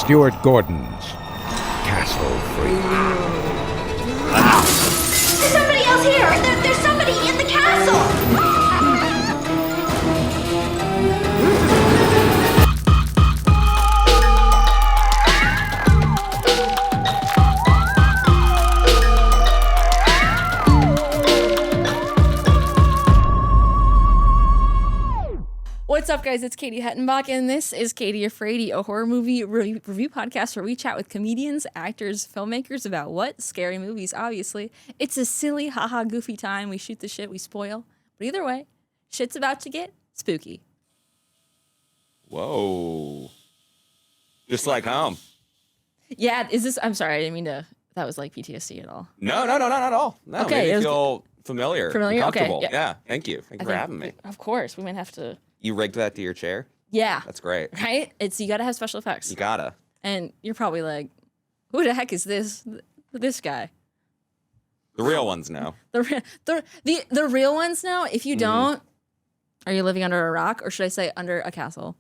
Stuart Gordon's Castle Freak. There's somebody else here! There's somebody in the castle! What's up, guys? It's Katie Hettenbach, and this is Katie Afraidy, a horror movie review podcast where we chat with comedians, actors, filmmakers about what? Scary movies, obviously. It's a silly, haha, goofy time. We shoot the shit, we spoil. But either way, shit's about to get spooky. Whoa. Just like home. Yeah, is this... I'm sorry, I didn't mean to... That was like PTSD at all. No, not at all. No, Okay, made me feel familiar. Familiar? Comfortable. Okay, yeah. Thank you. Thank you for having me. Of course, we might have to... You rigged that to your chair? Yeah. That's great. Right? You gotta have special effects. You gotta. And you're probably like, who the heck is this guy? The real ones know. The real ones know. If you don't, are you living under a rock, or should I say under a castle?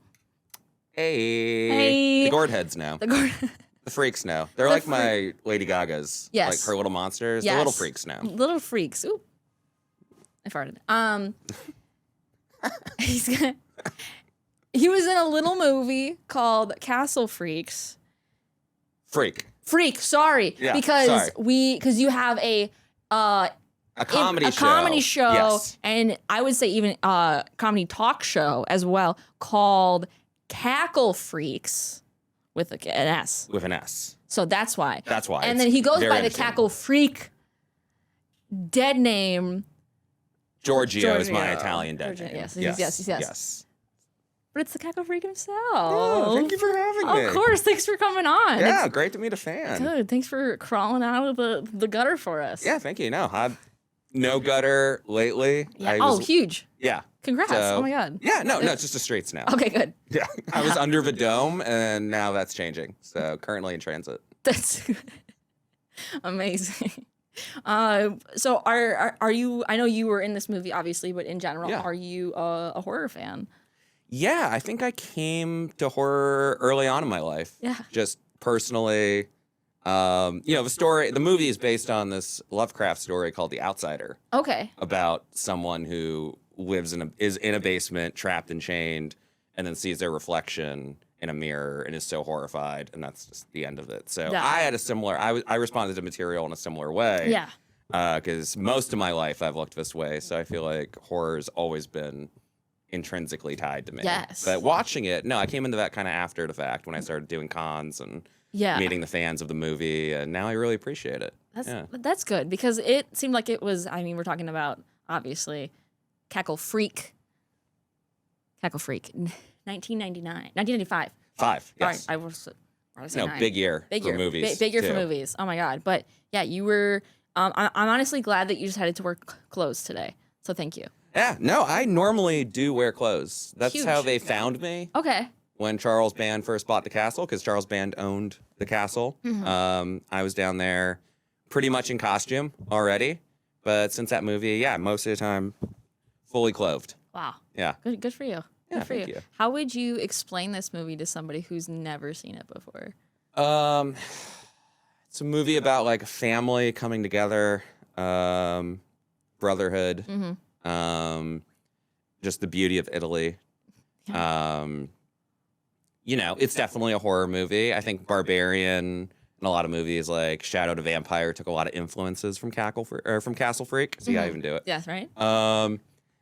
Hey. The gourd heads know. The freaks know. They're like my Lady Gaga's. Yes. Like her little monsters. Yes. The little freaks know. Little freaks. Ooh. I farted. He was in a little movie called Castle Freaks. Freak. Sorry, Yeah, because you have a comedy show, yes. And I would say even a comedy talk show as well called Cackle Freaks with an S. With an S. So that's why. And then he goes by the Cackle Freak dead name. Giorgio is my Italian dead name. Yes. But it's the Cackle Freak himself. Oh, thank you for having me. Of course, thanks for coming on. Yeah, great to meet a fan. Good, thanks for crawling out of the gutter for us. Yeah, thank you. No, I've no gutter lately. Yeah. Huge. Yeah. Congrats. Oh my God. Yeah, no, it's just a streets now. Okay, good. Yeah, I was under the dome, and now that's changing. So currently in transit. That's amazing. So are you? I know you were in this movie, obviously, but in general, are you a horror fan? Yeah, I think I came to horror early on in my life. Yeah, just personally. The movie is based on this Lovecraft story called The Outsider. Okay. About someone who is in a basement, trapped and chained, and then sees their reflection in a mirror and is so horrified, and that's just the end of it. So I had a similar. I responded to material in a similar way. Yeah. Because most of my life I've looked this way, so I feel like horror's always been intrinsically tied to me. Yes. But watching it, no, I came into that kind of after the fact when I started doing cons and meeting the fans of the movie, and now I really appreciate it. That's good, because it seemed like it was. I mean, we're talking about obviously Cackle Freak. 1995. Yes. I was big year for movies. Big year for movies. Oh my God. But yeah, you were. I'm honestly glad that you decided to wear clothes today. So thank you. Yeah. No, I normally do wear clothes. That's Huge. how they found me. Okay. When Charles Band first bought the castle, because Charles Band owned the castle. Mm-hmm. I was down there pretty much in costume already. But since that movie, most of the time, fully clothed. Wow. Yeah. Good for you. Yeah, thank you. How would you explain this movie to somebody who's never seen it before? It's a movie about like a family coming together, brotherhood, just the beauty of Italy. Yeah. It's definitely a horror movie. I think Barbarian and a lot of movies like Shadow the Vampire took a lot of influences from Castle Freak. See how I even do it. Yes, right.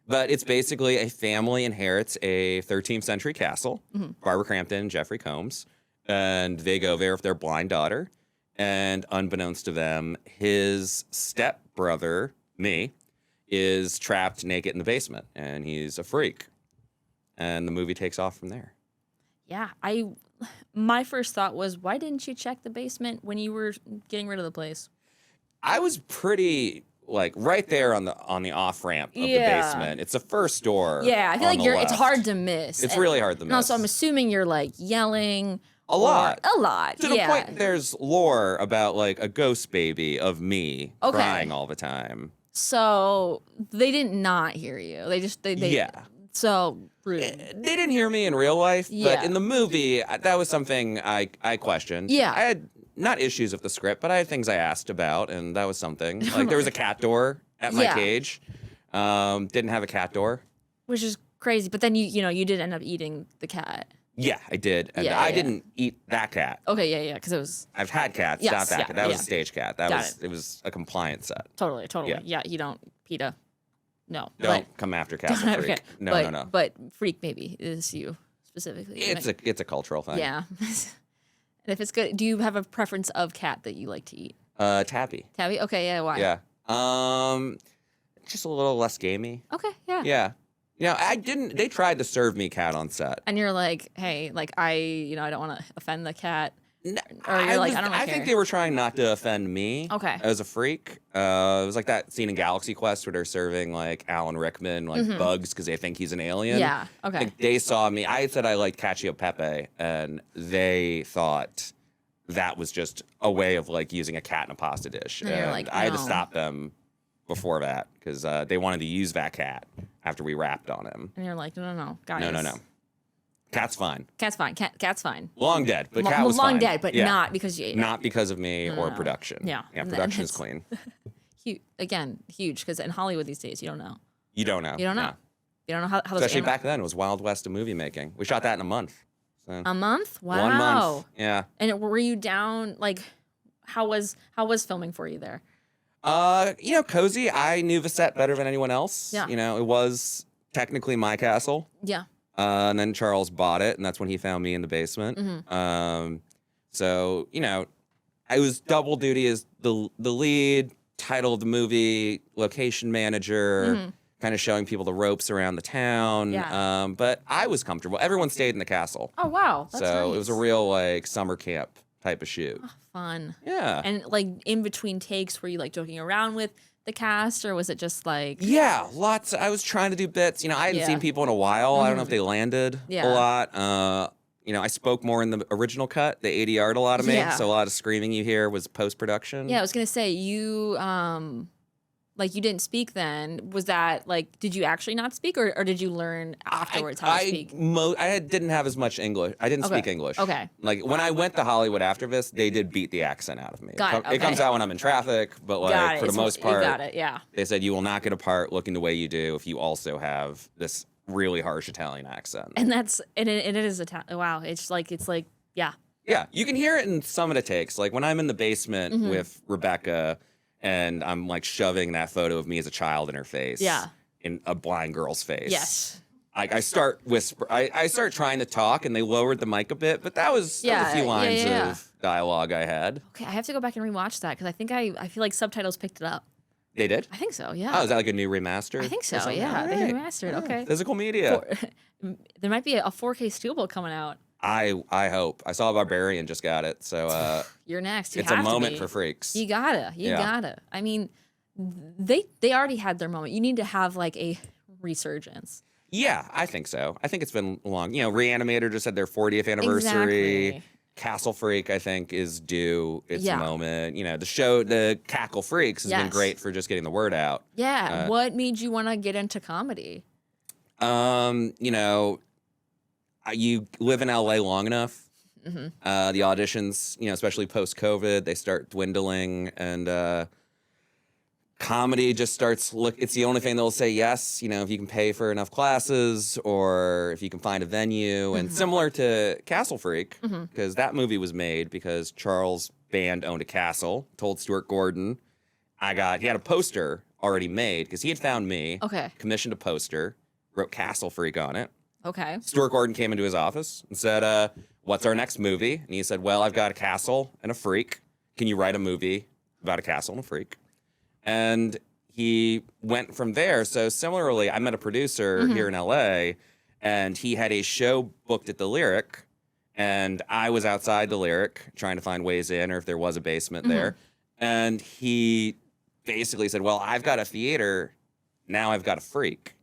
But it's basically a family inherits a 13th century castle, Barbara Crampton, Jeffrey Combs, and they go there with their blind daughter. And unbeknownst to them, his stepbrother, me, is trapped naked in the basement, and he's a freak. And the movie takes off from there. Yeah, my first thought was, why didn't you check the basement when you were getting rid of the place? I was pretty right there on the off ramp of the basement. It's the first door. Yeah, I feel like it's hard to miss. It's really hard to miss. No, so I'm assuming you're yelling. A lot. To the point, there's lore about a ghost baby of me crying all the time. So they did not hear you. They So rude. They didn't hear me in real life, Yeah. but in the movie, that was something I questioned. Yeah. I had not issues with the script, but I had things I asked about, and that was something. Like there was a cat door at my Yeah. cage. Didn't have a cat door. Which is crazy. But then you did end up eating the cat. Yeah, I did, and Yeah, I yeah. didn't eat that cat. Okay, yeah, because it was I've had cats, Yes, not that yeah, cat. That was yeah. a stage cat. That Got was it. it was a compliance set. totally. Yeah. Yeah, you don't, PETA. No. Don't come after Castle Okay. Freak. No, no. But Freak maybe is you specifically. It's a cultural thing. Yeah. And if it's good, do you have a preference of cat that you like to eat? Tabby. Tabby? Okay, yeah, why? Yeah. Just a little less gamey. Okay, yeah. Yeah. They tried to serve me cat on set. And you're like, hey, like I don't want to offend the cat. Or you're I like, I don't really I think care. they were trying not to offend me. Okay. As a freak. It was like that scene in Galaxy Quest where they're serving like Alan Rickman like bugs because they think he's an alien. Yeah, okay. Like, they saw me. I had said I liked Cacio Pepe, and they thought that was just a way of like using a cat in a pasta dish. And you're like, I had to no. stop them before that because they wanted to use that cat after we rapped on him. And you're like, no, guys. No. Cat's fine. Cat's fine. Cat's fine. Long dead, but cat was long fine. dead, but Yeah. not because you ate it. Not because of me or no. production. Yeah. Yeah, And production is it's- clean. Huge, because in Hollywood these days, you don't know. You don't know. You don't know. No. You don't know how those Especially animals- back then, it was Wild West of movie making. We shot that in a month. So. A month? Wow. 1 month. Yeah. And were you down, like, how was filming for you there? Cozy. I knew the set better than anyone else. Yeah. It was technically my castle. Yeah. And then Charles bought it, and that's when he found me in the basement. Mm-hmm. So, I was double duty as the lead, title of the movie, location manager, kind of showing people the ropes around the town. Mm-hmm. Yeah. But I was comfortable. Everyone stayed in the castle. Oh, wow. That's So nice. it was a real like summer camp type of shoot. Fun. Yeah. And, like, in between takes, were you, like, joking around with the cast, or was it just, like... Yeah, lots. I was trying to do bits. I hadn't Yeah. seen people in a while. I don't know if they landed Yeah. a lot. I spoke more in the original cut, the ADR'd a lot of me. Yeah. So a lot of screaming you hear was post-production. Yeah, I was going to say, you, you didn't speak then. Was that, like, did you actually not speak, or did you learn afterwards how to speak? I didn't have as much English. I didn't speak English. Okay. Like, when I went to Hollywood after this, they did beat the accent out of me. Got it, It comes okay. out when I'm in traffic, but, like, Got it. for the It's- most part, You got it, yeah. they said you will not get a part looking the way you do if you also have this really harsh Italian accent. And it is wow. It's like, yeah. Yeah, you can hear it in some of the takes. Like when I'm in the basement Mm-hmm. with Rebecca and I'm like shoving that photo of me as a child in her face. Yeah. In a blind girl's face. Yes. I start I start trying to talk and they lowered the mic a bit, but that was a few lines of dialogue I had. Okay, I have to go back and rewatch that because I think I feel like subtitles picked it up. They did? I think so, yeah. Oh, is that like a new remaster? I think or so, something? yeah. All They right. remastered, okay. Physical media. There might be a 4K Steelbook coming out. I hope. I saw Barbarian just got it, so You're next. You it's a have to moment be. for freaks. You gotta. I mean, they already had their moment. You need to have like a resurgence. Yeah, I think so. I think it's been long. Reanimator just had their 40th anniversary. Exactly. Castle Freak, I think, is due its Yeah. moment. The show, the Cackle Freaks, has been Yes. great for just getting the word out. Yeah. What made you want to get into comedy? You live in LA long enough. Mm-hmm. The auditions, especially post-COVID, they start dwindling, and comedy just starts it's the only thing they'll say yes, if you can pay for enough classes or if you can find a venue. And similar to Castle Freak, because that movie was made because Charles' band owned a castle, told Stuart Gordon, he had a poster already made because he had found me, Okay. commissioned a poster, wrote Castle Freak on it. Okay. Stuart Gordon came into his office and said, what's our next movie? And he said, well, I've got a castle and a freak. Can you write a movie about a castle and a freak? And he went from there. So similarly, I met a producer here in LA, and he had a show booked at the Lyric, and I was outside the Lyric trying to find ways in or if there was a basement there. And he basically said, well, I've got a theater, now I've got a freak.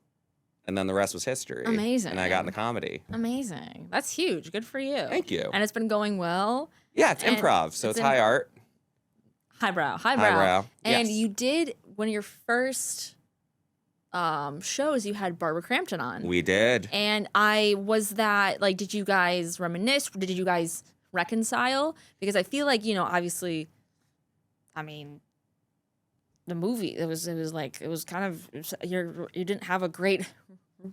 And then the rest was history. Amazing. And I got into comedy. Amazing. That's huge. Good for you. Thank you. And it's been going well. Yeah, it's And improv, so it's in- high art. Highbrow. Highbrow, And yes. you did one of your first shows, you had Barbara Crampton on. We did. And did you guys reminisce? Did you guys reconcile? Because I feel like, obviously, I mean, the movie, you didn't have a great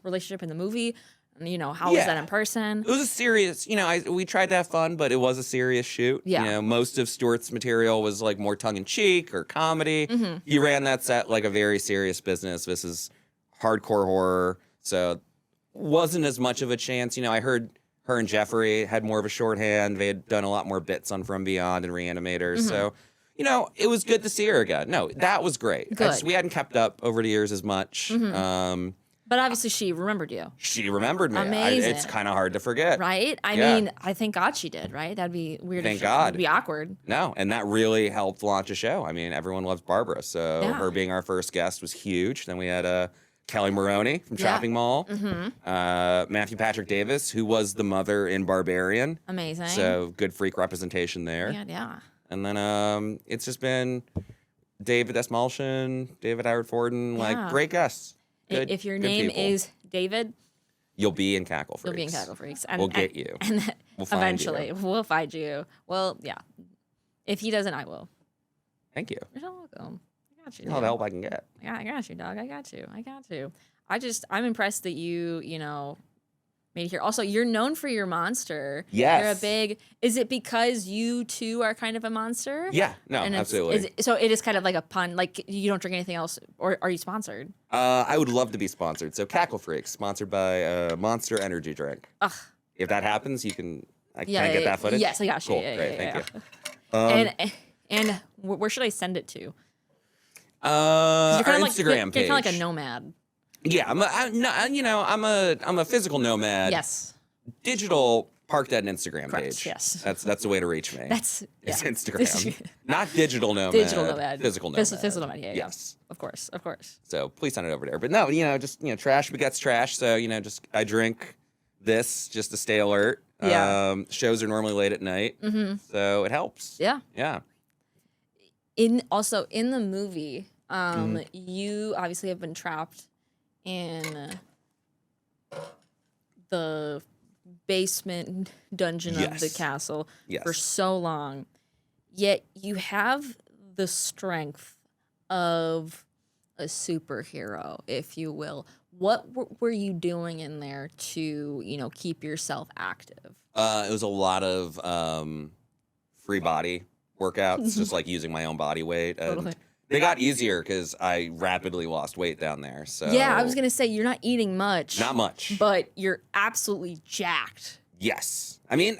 relationship in the movie. How was that in person? It was a serious, we tried to have fun, but it was a serious shoot. Yeah. Most of Stuart's material was like more tongue in cheek or comedy. He ran that set like a very serious business. This is hardcore horror. So wasn't as much of a chance. I heard her and Jeffrey had more of a shorthand. They had done a lot more bits on From Beyond and Reanimators. So, it was good to see her again. No, that was great. Good. We hadn't kept up over the years as much. But obviously she remembered you. She remembered me. Amazing. It's kind of hard to forget. Right? I mean, I thank God she did, right? That'd be weird. Thank God. It'd be awkward. No, and that really helped launch a show. I mean, everyone loves Barbara, so Yeah. her being our first guest was huge. Then we had Kelly Maroney from Shopping Mall, Matthew Patrick Davis, who was the mother in Barbarian. Amazing. So good freak representation there. Yeah. And then it's just been David S. Malshin, David Howard Forden, Yeah. great guests. Good, If your good name people. is David, You'll be in Cackle Freaks. you'll be in Cackle Freaks. And, We'll get you. And We'll find eventually, you. we'll find you. Well, yeah. If he doesn't, I will. Thank you. You're so welcome. I got you. All the help I can get. Yeah, I got you, dog. I got you. I'm impressed that you made it here. Also, you're known for your monster. Yes. Is it because you too are kind of a monster? Yeah, no, And absolutely. So it is kind of like a pun, like you don't drink anything else, or are you sponsored? I would love to be sponsored. So Cackle Freak, sponsored by Monster Energy Drink. Ugh. If that happens, can I Yeah, get that footage? Yes, I got you. Cool, Yeah, great, yeah, thank yeah. you. And where should I send it to? You're Our kind of Instagram page. You're kind of like a nomad. Yeah, I'm a physical nomad. Yes. Digital park that Instagram Correct, page. yes. That's the way to reach me. It's Instagram. Not digital nomad. Digital nomad. Physical nomad. Physical nomad. Yeah. Yes. Of course. So please send it over there. But no, trash begets trash. So I drink this just to stay alert. Yeah. Shows are normally late at night, so it helps. Yeah. Yeah. In the movie, you obviously have been trapped in the basement dungeon of the Yes. castle Yes. for so long, yet you have the strength of a superhero, if you will. What were you doing in there to, keep yourself active? It was a lot of free body workouts, just like using my own body weight. And Totally. they got easier because I rapidly lost weight down there. So Yeah, I was gonna say you're not eating much. not much. But you're absolutely jacked. Yes, I mean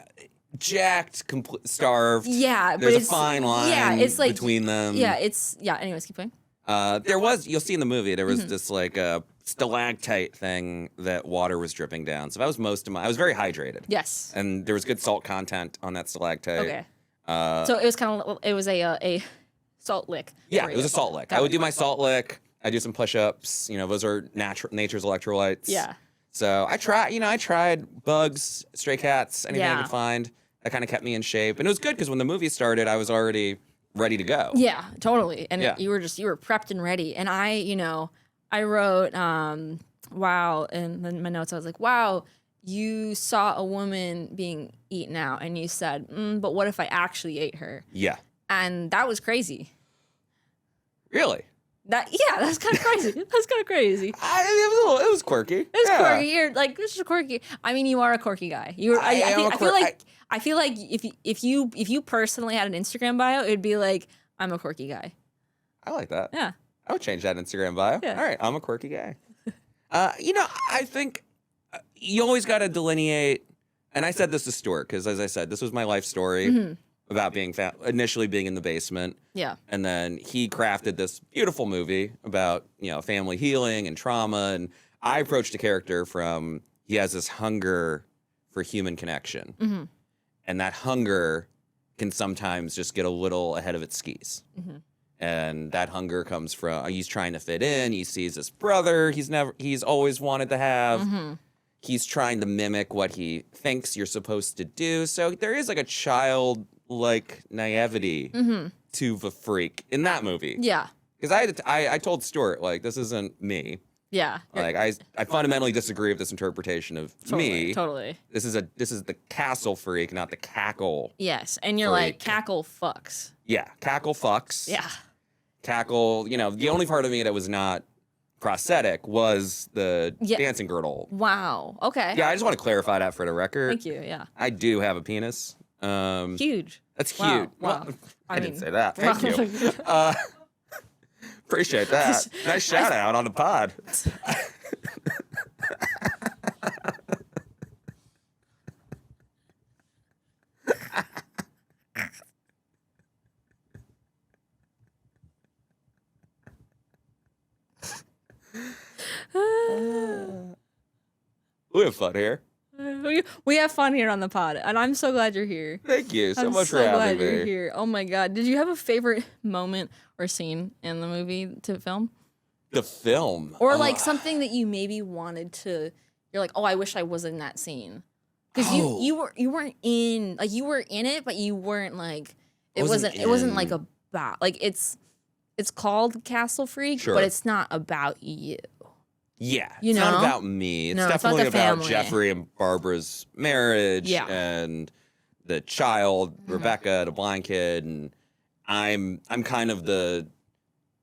jacked, starved. Yeah, There's but a it's fine line. Yeah, it's like between them. Yeah, Anyways, keep going. You'll see in the movie, there was this like stalactite thing that water was dripping down. So that was I was very hydrated. Yes. And there was good salt content on that stalactite. Okay. So it was a salt lick. Yeah, for it was you. a salt lick. Got I would it. do my salt lick. I do some push-ups. Those are nature's electrolytes. Yeah. So I tried bugs, stray cats, anything I Yeah. could find. That kind of kept me in shape. And it was good because when the movie started, I was already ready to go. Yeah, totally. And Yeah. you were prepped and ready. And I wrote, wow, and then my notes, I was like, wow, you saw a woman being eaten out and you said, but what if I actually ate her? Yeah. And that was crazy. Really? That's kind of crazy. That's kind of crazy. It was quirky. It was quirky. You're like, this is quirky. I mean, you are a quirky guy. I feel like if you personally had an Instagram bio, it'd be like, I'm a quirky guy. I like that. Yeah. I would change that Instagram bio. Yeah. All right, I'm a quirky guy. I think you always got to delineate, and I said this to Stuart, because as I said, this was my life story about being initially being in the basement. Yeah. And then he crafted this beautiful movie about, family healing and trauma. And I approached a character from, he has this hunger for human connection. Mm-hmm. And that hunger can sometimes just get a little ahead of its skis. Mm-hmm. And that hunger comes from, he's trying to fit in. He sees his brother he's always wanted to have. Mm-hmm. He's trying to mimic what he thinks you're supposed to do. So there is like a childlike naivety to the freak in that movie. Yeah. Because I told Stuart, like, this isn't me. Yeah. Like I fundamentally disagree with this interpretation of me. Totally. This is the Castle Freak, not the Cackle. Yes, and you're Freak. like, Cackle fucks. Yeah, Cackle fucks. Yeah. Cackle, the only part of me that was not prosthetic was the dancing girdle. Wow. Okay. Yeah, I just want to clarify that for the record. Thank you. Yeah. I do have a penis. Huge. That's Wow. huge. Wow. Well, I didn't say that. Thank you. Appreciate that. Nice shout out on the pod. We have fun here. We have fun here on the pod, and I'm so glad you're here. Thank you so I'm much so for glad having me. you're here. Oh my god, did you have a favorite moment or scene in the movie to film, The film, or like something that you maybe wanted to? You're like, oh, I wish I was in that scene, because you weren't in, like, you were in it, but you weren't like it wasn't like about, like, it's called Castle Freak, Sure. but it's not about you. Yeah, You it's know? not about me. It's No, it's about definitely the about family. Jeffrey and Barbara's marriage and the child, Rebecca, the blind kid, and I'm kind of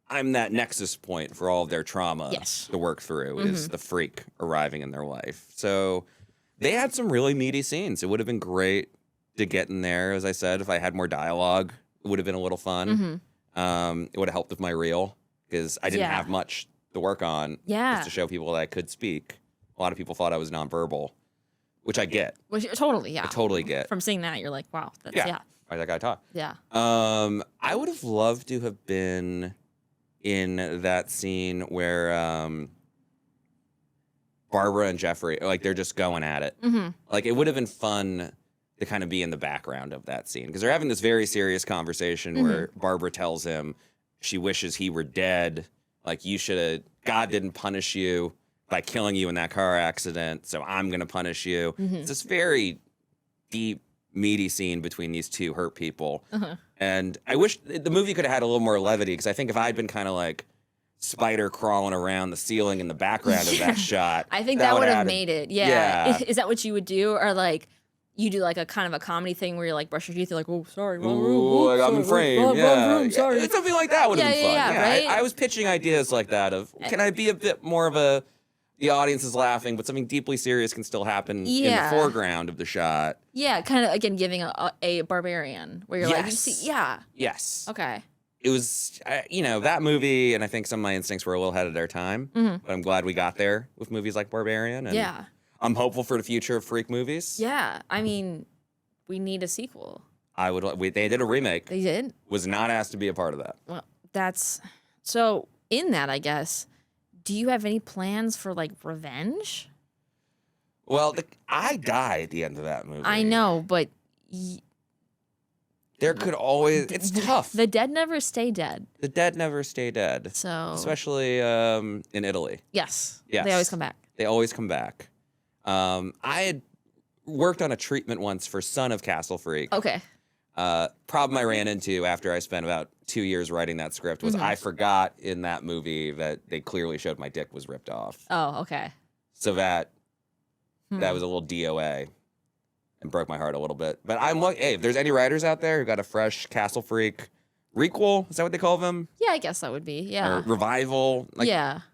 I'm that nexus point for all of their trauma to work through is the freak arriving in their life. So they had some really meaty scenes. It would have been great to get in there. As I said, if I had more dialogue, it would have been a little fun. It would have helped with my reel because I didn't have much to work on just to show people that I could speak. A lot of people thought I was nonverbal, which I get. Which totally, I totally get. From seeing that, you're like, wow, that's Why that guy talk? Yeah. I would have loved to have been in that scene where Barbara and Jeffrey, like, they're just going at it. Like, it would have been fun to kind of be in the background of that scene because they're having this very serious conversation where Barbara tells him she wishes he were dead. Like, God didn't punish you by killing you in that car accident, so I'm going to punish you. It's this very deep, meaty scene between these two hurt people. And I wish the movie could have had a little more levity because I think if I'd been kind of like spider crawling around the ceiling in the background of that shot, I think that would have made it. Yeah. Is that what you would do? Or like, you do like a kind of a comedy thing where you're like brush your teeth, you're like, oh, sorry, wrong room. Like, I'm in frame. Wrong room, sorry. Something like that would have been fun. Yeah, right? I was pitching ideas like that of, can I be a bit more of the audience is laughing, but something deeply serious can still happen in the foreground of the shot. Yeah, kind of, again, giving a barbarian where you're like, you see, Yes. Okay. It was, that movie, and I think some of my instincts were a little ahead of their time, but I'm glad we got there with movies like Barbarian. And I'm hopeful for the future of freak movies. Yeah, I mean, we need a sequel. They did a remake. They did? Was not asked to be a part of that. Well, so in that, I guess, do you have any plans for, like, revenge? Well, I die at the end of that movie. I know, but... there could always... It's tough. The dead never stay dead. The dead never stay dead. So... Especially in Italy. Yes. Yes. They always come back. They always come back. I had worked on a treatment once for Son of Castle Freak. Okay. Problem I ran into after I spent about 2 years writing that script was I forgot in that movie that they clearly showed my dick was ripped off. Oh, okay. So that was a little DOA and broke my heart a little bit. But hey, if there's any writers out there who got a fresh Castle Freak requel, is that what they call them? Yeah, I guess that would be. Yeah. Or revival. Like,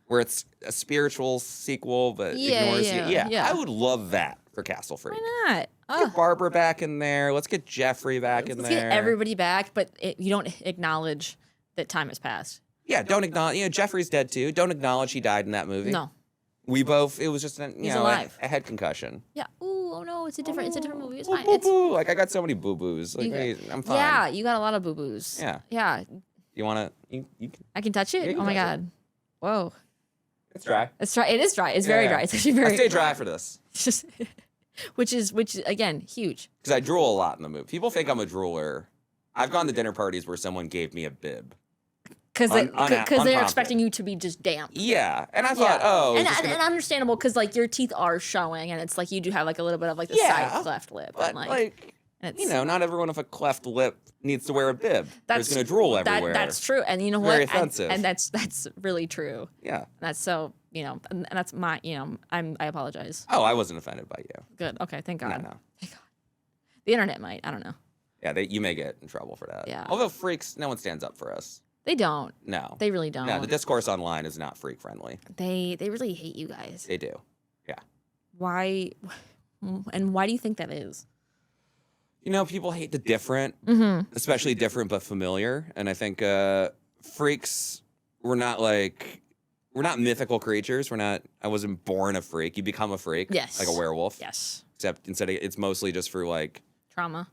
where it's a spiritual sequel but ignores you. Yeah, I would love that for Castle Freak. Why not? Let's get Barbara back in there. Let's get Jeffrey back in there. Let's get everybody back, but you don't acknowledge that time has passed. Yeah, don't acknowledge. Jeffrey's dead too. Don't acknowledge he died in that movie. No. It was just He's alive. a head concussion. Yeah. Ooh, oh no, it's a different movie. It's fine. Boo-boo. Like, I got so many boo-boos. Like, I'm fine. Yeah, you got a lot of boo-boos. Yeah. Yeah. You want to... I can touch it? Yeah, you can oh my touch God. Whoa. It's dry. It's dry. It is dry. It's very dry. It's actually very... I stay dry for this. which is again, huge. Because I drool a lot in the movie. People think I'm a drooler. I've gone to dinner parties where someone gave me a bib. Because they're unprompted. expecting you to be just damp. Yeah, and I thought, and understandable because like your teeth are showing, and it's like you do have like a little bit of like the side cleft lip, but and like not everyone with a cleft lip needs to wear a bib. They're just gonna drool everywhere. That's true, and you know Very what? offensive. And that's really true. Yeah, that's so. and that's my, I apologize. Oh, I wasn't offended by you. Good. Okay. Thank God. No. Thank God. The internet might. I don't know. Yeah, you may get in trouble for that. Yeah. Although freaks, no one stands up for us. They don't. No. They really don't. No, the discourse online is not freak friendly. They really hate you guys. They do. Yeah. Why? And why do you think that is? People hate the different, especially different but familiar. And I think freaks, we're not mythical creatures. I wasn't born a freak. You become a freak. Yes. Like a werewolf. Yes. Except instead it's mostly just for like Trauma.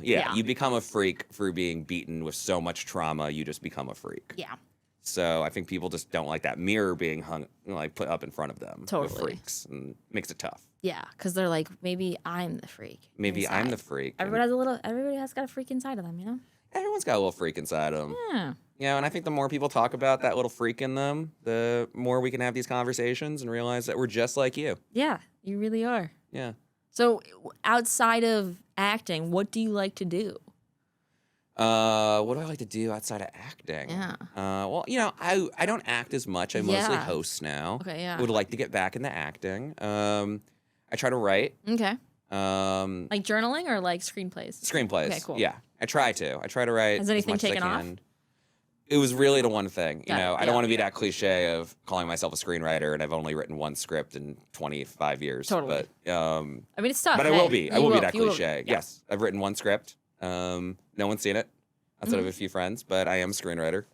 Yeah. You become a freak for being beaten with so much trauma. You just become a freak. Yeah. So I think people just don't like that mirror being hung, put up in front of them. Totally. With freaks, and makes it tough. Yeah, because they're like, maybe I'm the freak. Maybe inside. I'm the freak. Everybody has got a freak inside of them, Everyone's got a little freak inside them. Yeah. And I think the more people talk about that little freak in them, the more we can have these conversations and realize that we're just like you. Yeah, you really are. Yeah. So outside of acting, what do you like to do? What do I like to do outside of acting? Yeah. Well, I don't act as much. I mostly host now. Okay, yeah. Would like to get back into acting. I try to write. Okay. Like journaling or like screenplays? Screenplays. Okay, cool. Yeah, I try to write. Has anything as much taken as I off? can. It was really the one thing. Got it, I yeah. don't want to be that cliche of calling myself a screenwriter, and I've only written one script in 25 years. Totally. But I mean, it's tough. But I will be. I will be that cliche. Yeah. Yes, I've written one script. No one's seen it outside of a few friends, but I am a screenwriter.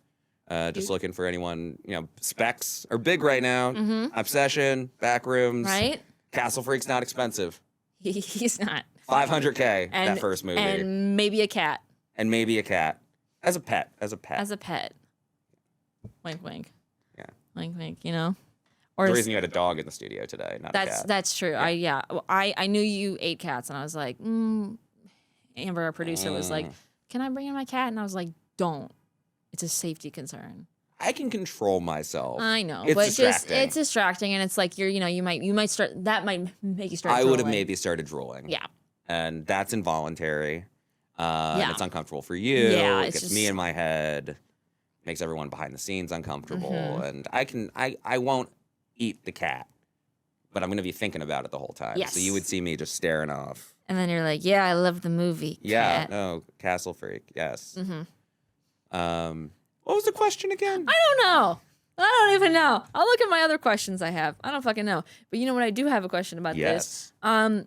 Just looking for anyone. Specs are big right now. Obsession, Backrooms. Right. Cackle Freak's not expensive. He's not. $500K that first movie, and maybe a cat. and maybe a cat as a pet. As a pet. Wink, wink. Yeah. Wink, wink. Or The reason you had a dog in the studio today, not a cat. that's true. Yeah. I knew you ate cats, and I was like, Amber, our producer, was like, "Can I bring in my cat?" And I was like, "Don't. It's a safety concern." I can control myself. I know, It's but distracting. it's distracting, and it's like you might start. That might make you start. I would have drooling. maybe started drooling. Yeah. And that's involuntary. Yeah. And it's uncomfortable for you. Yeah, It it's gets just- me in my head. Makes everyone behind the scenes uncomfortable. Mm-hmm. And I won't eat the cat, but I'm gonna be thinking about it the whole time. Yes. So you would see me just staring off. And then you're like, "Yeah, I love the movie." Yeah. Cat. No, Cackle Freak. Yes. Mm-hmm. What was the question again? I don't know. I don't even know. I'll look at my other questions I have. I don't fucking know. But you know what? I do have a question about this. Yes.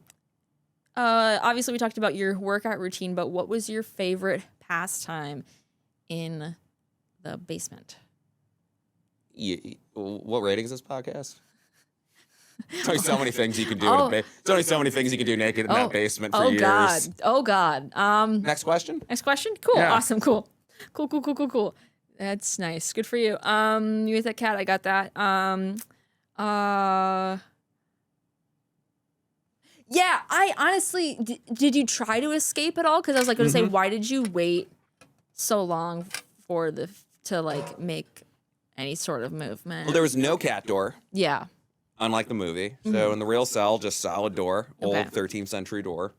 Obviously we talked about your workout routine, but what was your favorite pastime in the basement? What rating is this podcast? There's only so many things you can do. Oh. There's only so many things you can do naked in that basement for oh years. God. Oh God. Next question. Next question? Cool. Yeah. Awesome. Cool. Cool. That's nice. Good for you. You ate that cat. I got that. Yeah, I honestly, did you try to escape at all? Because I was like going to say, why did you wait so long for to like make any sort of movement? Well, there was no cat door, Yeah. unlike the movie. So in the real cell, just solid door, old Okay. 13th century door.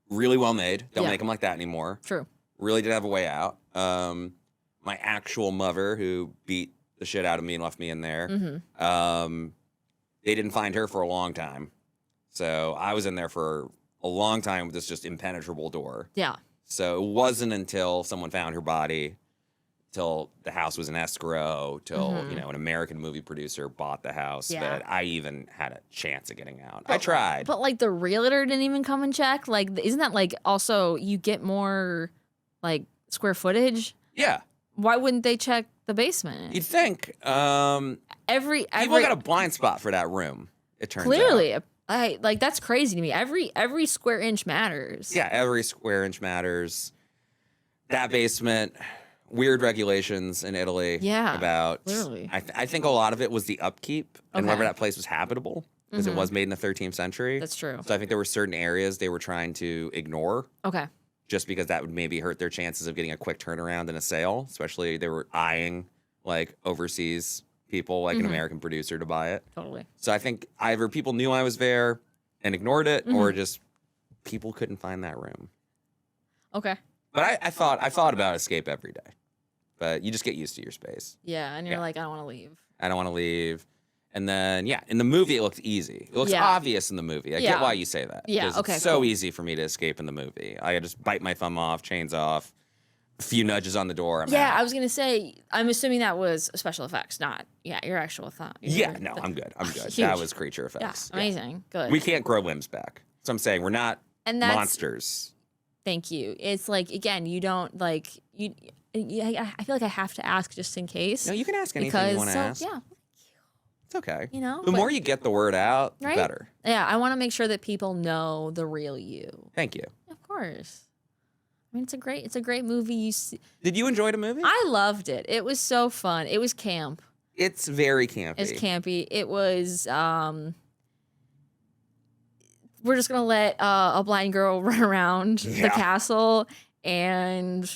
Really well made. Don't Yeah. make them like that anymore. True. Really did have a way out. My actual mother, who beat the shit out of me and left me in there, they didn't find her for a long time. So I was in there for a long time with this just impenetrable door. Yeah. So it wasn't until someone found her body, till the house was in escrow, till an American movie producer bought the house, Yeah. that I even had a chance of getting out. I tried. But like the realtor didn't even come and check. Like, isn't that like also you get more like square footage? Yeah, Why wouldn't they check the basement? you'd think. Every People got a blind spot for that room. It turns out. clearly, like that's crazy to me. Every square inch matters. Yeah, every square inch matters. That basement, weird regulations in Italy. Yeah, About. clearly. I think a lot of it was the upkeep and Okay. whether that place was habitable, because it was made in the 13th century. That's true. So I think there were certain areas they were trying to ignore, Okay. just because that would maybe hurt their chances of getting a quick turnaround in a sale. Especially they were eyeing like overseas people, like an American producer, to buy it. Totally. So I think either people knew I was there and ignored it, or just people couldn't find that room. Okay. But I thought about escape every day. But you just get used to your space. Yeah, and you're Yeah. like, I don't want to leave. I don't want to leave. And then, yeah, in the movie, it looks easy. It looks obvious in the movie. I get why you say that. Yeah, 'Cause okay, it's so cool. easy for me to escape in the movie. I just bite my thumb off, chains off, a few nudges on the door. I'm Yeah, out. I was gonna say. I'm assuming that was special effects, not your actual thumb. Yeah, no, I'm good. I'm good. Huge. That was creature Yeah, effects. amazing. Good. We can't grow limbs back. So I'm saying we're not And that's monsters. Thank you. It's like, again, you don't like you. I feel like I have to ask just in case. No, you can ask anything because you want to ask. Yeah, It's okay. you know, The but- more you get the word out, the Right? better. Yeah, I want to make sure that people know the real you. Thank you. Of course. I mean, it's a great movie. You see, Did you enjoy the movie? I loved it. It was so fun. It was camp. It's very campy. It's campy. It was. We're just gonna let a blind girl run around the Yeah. castle, and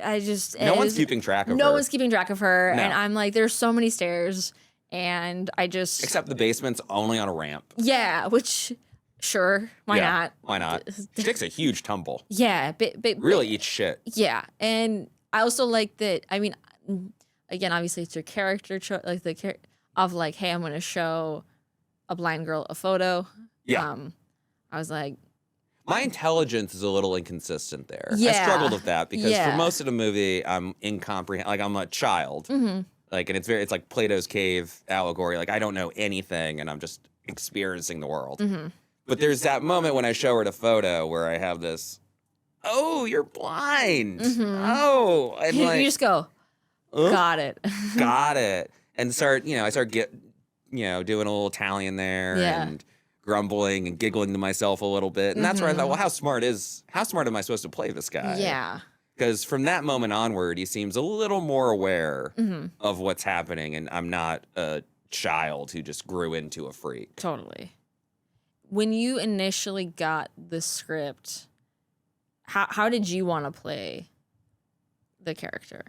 I just No one's keeping track of her. No one's keeping track of her, No. and I'm like, there's so many stairs, and I just Except the basement's only on a ramp. yeah, which sure, why Yeah, not? Why not? She takes a huge tumble. Yeah, but Really eats shit. yeah, and I also like that. I mean, again, obviously, it's your character like the of like, hey, I'm gonna show a blind girl a photo. Yeah. I was like, My intelligence is a little inconsistent there. I Yeah. struggled with that because Yeah. for most of the movie, I'm incomprehensible. Like I'm a child. mm-hmm. Like, and it's like Plato's cave allegory. Like I don't know anything, and I'm just experiencing the world. Mm-hmm. But there's that moment when I show her the photo where I have this. Oh, you're blind. Mhm. Oh, and You like, just go, "Huh? got it. Got it. And I start doing a little Italian there Yeah. and grumbling and giggling to myself a little bit. And that's where I thought, Mhm. well, how smart am I supposed to play this guy? Yeah. Because from that moment onward, he seems a little more aware Mm-hmm. of what's happening. And I'm not a child who just grew into a freak. Totally. When you initially got the script, how did you want to play the character?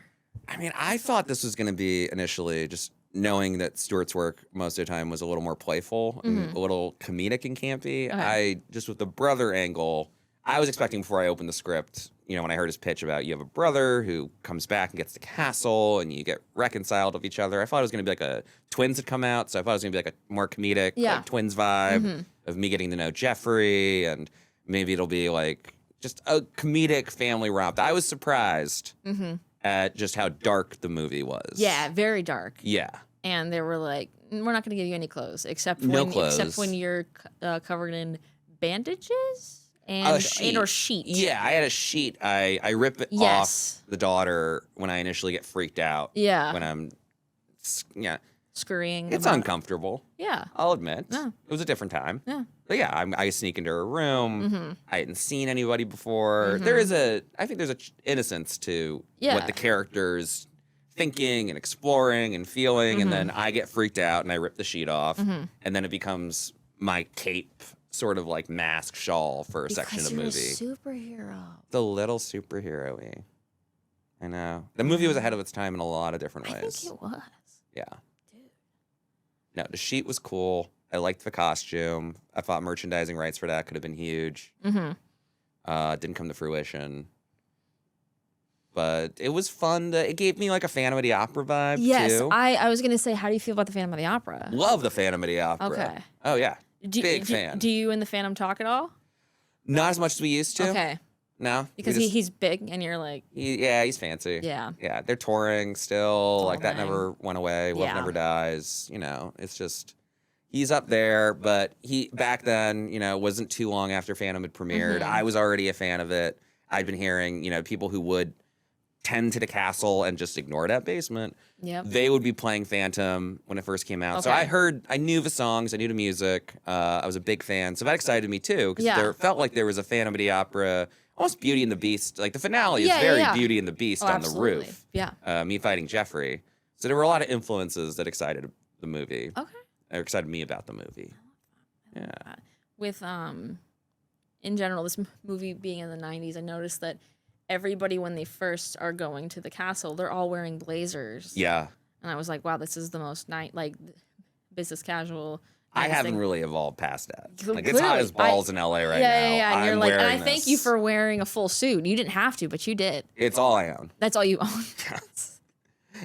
I mean, I thought this was going to be initially just knowing that Stewart's work most of the time was a little more playful and a little comedic and campy. Okay. I just with the brother angle, I was expecting before I opened the script, when I heard his pitch about you have a brother who comes back and gets the castle and you get reconciled with each other. I thought it was going to be like a twins had come out, so I thought it was going to be like a more comedic Yeah. like twins vibe of me getting to know Jeffrey, and maybe it'll be like just a comedic family romp. I was surprised at just how dark the movie was. Yeah, very dark. Yeah. And they were like, we're not going to give you any clothes except No when, clothes. except when you're covered in bandages A and sheet. or sheet. Yeah, I had a sheet. I rip it Yes. off the daughter when I initially get freaked out. Yeah. When I'm, Scurrying. it's about. uncomfortable. Yeah. I'll admit. Yeah. It was a different time. Yeah. But yeah, I sneak into her room. Mm-hmm. I hadn't seen anybody before. There is I think there's a innocence to Yeah. what the character's thinking and exploring and feeling, and then I get freaked out and I rip the sheet off, and then it becomes my cape, sort of like mask shawl for a section of the movie. Because you're a superhero. The little superhero-y. I know. The movie was ahead of its time in a lot of different I ways. think it was. Yeah. Dude. No, the sheet was cool. I liked the costume. I thought merchandising rights for that could have been huge. Mm-hmm. Didn't come to fruition. But it was fun. It gave me like a Phantom of the Opera vibe, Yes, too. I was gonna say, how do you feel about the Phantom of the Opera? Love the Phantom of the Opera. Okay. Oh, yeah. Big fan. Do you and the Phantom talk at all? Not as much as we used to. Okay, No. because he's big and you're like, he's fancy. yeah, Yeah, they're touring still. Like, that Touring. never went away. Love Yeah. never dies. It's just... He's up there, but he back then, wasn't too long after Phantom had premiered. I was already a fan of it. I'd been hearing, people who would tend to the castle and just ignore that basement. yep, They would be playing Phantom when it first came out. So Okay. I knew the songs, I knew the music. I was a big fan. So that excited me too, because Yeah. there felt like there was a Phantom of the Opera, almost Beauty and the Beast. Like the finale is Yeah, very yeah. Beauty and the Beast Oh, on absolutely. the roof. Yeah. Me fighting Jeffrey. So there were a lot of influences that excited the movie. Okay. Or excited me about the movie. Yeah. With in general, this movie being in the 90s, I noticed that everybody, when they first are going to the castle, they're all wearing blazers. Yeah. And I was like, wow, this is the most business casual. I nice haven't thing. really evolved past that. Like, it's Clearly. hot as balls in LA right yeah, now. yeah, yeah. And you're I'm like, and I wearing thank this. you for wearing a full suit. You didn't have to, but you did. It's all I own. That's all you own.